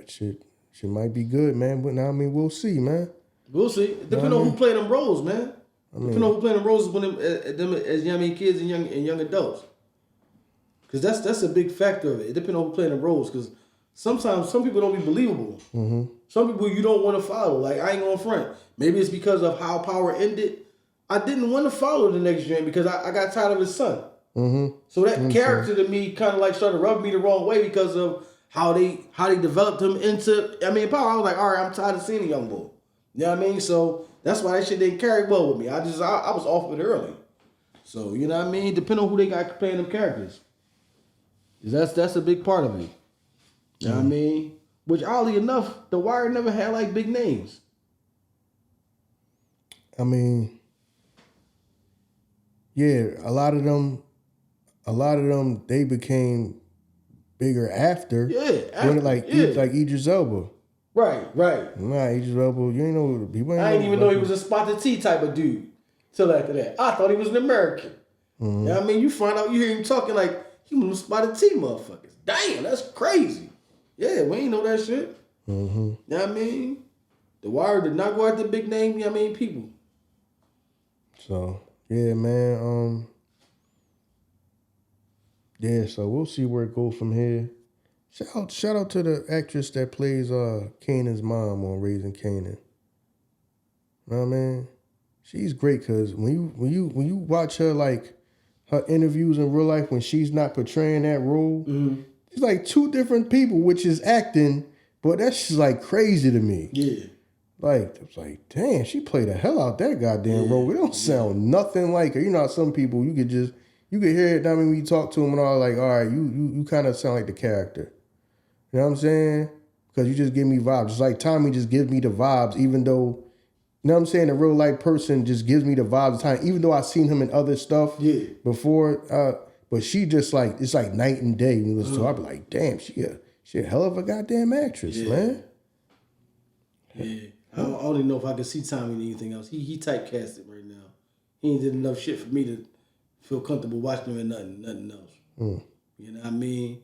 Speaker 2: shit might be good, man. But now I mean, we'll see, man.
Speaker 1: We'll see. Depending on who play them roles, man. Depending on who play them roles when them as kids and young adults. Because that's a big factor of it. It depends on who play them roles. Because sometimes some people don't be believable. Mm-hmm. Some people you don't want to follow. Like, I ain't gonna front. Maybe it's because of how power ended. I didn't want to follow the next gen because I got tired of his son. Mm-hmm. So that character to me kind of like started to rub me the wrong way because of how they developed him into. I mean, power. I was like, all right, I'm tired of seeing a young boy. You know what I mean? So that's why that shit didn't carry well with me. I was off with it early. So you know what I mean? Depending on who they got playing them characters. That's a big part of it. You know what I mean? Which oddly enough, The Wire never had like big names.
Speaker 2: I mean, yeah, a lot of them, they became bigger after.
Speaker 1: Yeah,
Speaker 2: like Idris Elba.
Speaker 1: Right.
Speaker 2: Nah, Idris Elba, you ain't know people.
Speaker 1: I didn't even know he was a Spotted T type of dude. Till after that, I thought he was an American. Mm-hmm. You know what I mean? You find out, you hear him talking like he was a Spotted T motherfuckers. Damn, that's crazy. Yeah, we ain't know that shit. Mm-hmm. You know what I mean? The Wire did not go after big name. You know what I mean? People.
Speaker 2: So yeah, man. Yeah, so we'll see where it goes from here. Shout out to the actress that plays Kanan's mom on Raising Kanan. You know what I mean? She's great because when you watch her like her interviews in real life when she's not portraying that role, it's like two different people, which is acting, but that's just like crazy to me. Yeah. Like, it's like, damn, she played the hell out that goddamn role. It don't sound nothing like her. You know how some people, you could hear it, I mean, when you talk to them and all, like, all right, you kind of sound like the character. You know what I'm saying? Because you just give me vibes. It's like Tommy just gives me the vibes, even though, you know what I'm saying, a real life person just gives me the vibes of time, even though I've seen him in other stuff before. But she just like, it's like night and day when you listen to her. I be like, damn, she a hell of a goddamn actress, man.
Speaker 1: Yeah. I don't even know if I can see Tommy in anything else. He typecasted right now. He ain't did enough shit for me to feel comfortable watching him in nothing else. You know what I mean?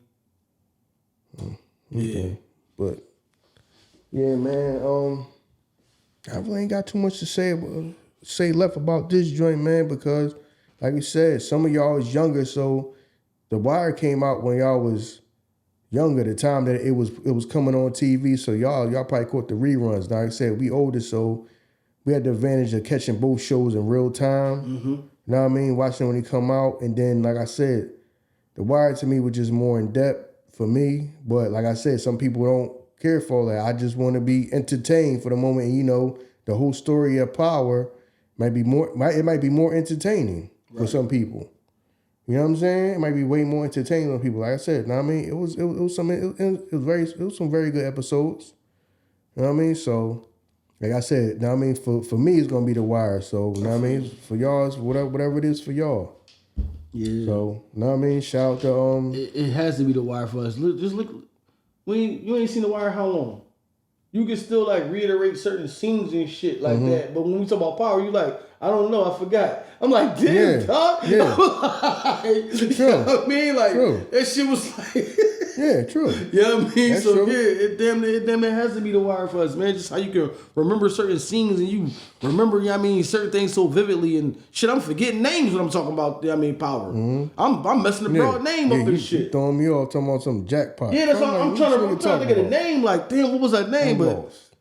Speaker 2: Okay. Yeah. But yeah, man, I really ain't got too much to say left about this joint, man, because like you said, some of y'all is younger, so The Wire came out when y'all was younger, the time that it was coming on TV, so y'all probably caught the reruns. Now, like I said, we older, so we had the advantage of catching both shows in real time.
Speaker 1: Mm-hmm.
Speaker 2: You know what I mean? Watching when they come out, and then like I said, The Wire to me was just more in depth for me. But like I said, some people don't care for that. I just want to be entertained for the moment. And, you know, the whole story of Power might be more entertaining for some people. You know what I'm saying? It might be way more entertaining for people. Like I said, you know what I mean? It was some very good episodes. You know what I mean? So, like I said, you know what I mean? For me, it's gonna be The Wire. So, you know what I mean? For y'all, it's whatever it is for y'all.
Speaker 1: Yeah.
Speaker 2: So, you know what I mean? Shout out to
Speaker 1: It has to be The Wire for us. Just look. You ain't seen The Wire how long? You can still like reiterate certain scenes and shit like that. But when we talk about Power, you like, I don't know, I forgot. I'm like, damn, dog.
Speaker 2: Yeah.
Speaker 1: You know what I mean? Like, that shit was like...
Speaker 2: Yeah, true.
Speaker 1: You know what I mean?
Speaker 2: That's
Speaker 1: so,
Speaker 2: true.
Speaker 1: yeah, it damn it has to be The Wire for us, man. Just how you can remember certain scenes and you remember, you know what I mean, certain things so vividly and shit, I'm forgetting names when I'm talking about, you know what I mean, Power. I'm messing the broad name up and shit.
Speaker 2: Throwing me off talking about some jackpot.
Speaker 1: Yeah, that's what I'm trying to think of the name. Like, damn, what was that name?
Speaker 2: I'm lost.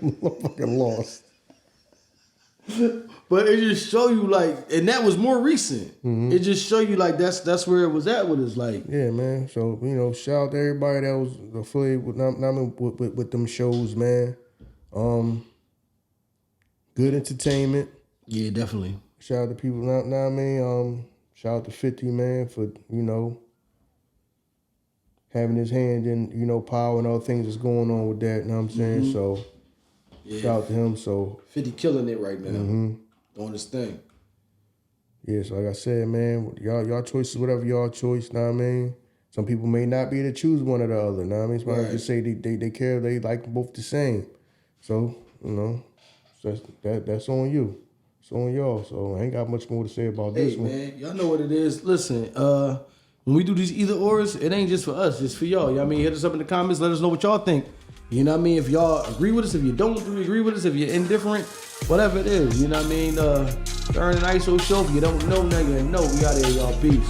Speaker 2: I'm fucking lost.
Speaker 1: But it just show you like, and that was more recent. It just show you like that's where it was at with us. Like,
Speaker 2: yeah, man. So you know, shout out to everybody that was affiliated with them shows, man. Good entertainment.
Speaker 1: Yeah, definitely.
Speaker 2: Shout out to people. Know what I mean? Shout out to 50, man, for having his hand in Power and all things that's going on with that. You know what I'm saying? So shout out to him. So
Speaker 1: 50 killing it right now. On this thing.
Speaker 2: Yeah, so like I said, man, y'all choices, whatever y'all choice, know what I mean? Some people may not be able to choose one or the other, know what I mean? Somebody just say they care, they like both the same. So, that's on you. It's on y'all. So I ain't got much more to say about this one.
Speaker 1: Hey, man, y'all know what it is. Listen, when we do these either ors, it ain't just for us, it's for y'all. You know what I mean? Hit us up in the comments, let us know what y'all think. You know what I mean? If y'all agree with us, if you don't agree with us, if you're indifferent, whatever it is, you know what I mean? Ern and Iso show. If you don't know, now you know. We out here, y'all. Peace.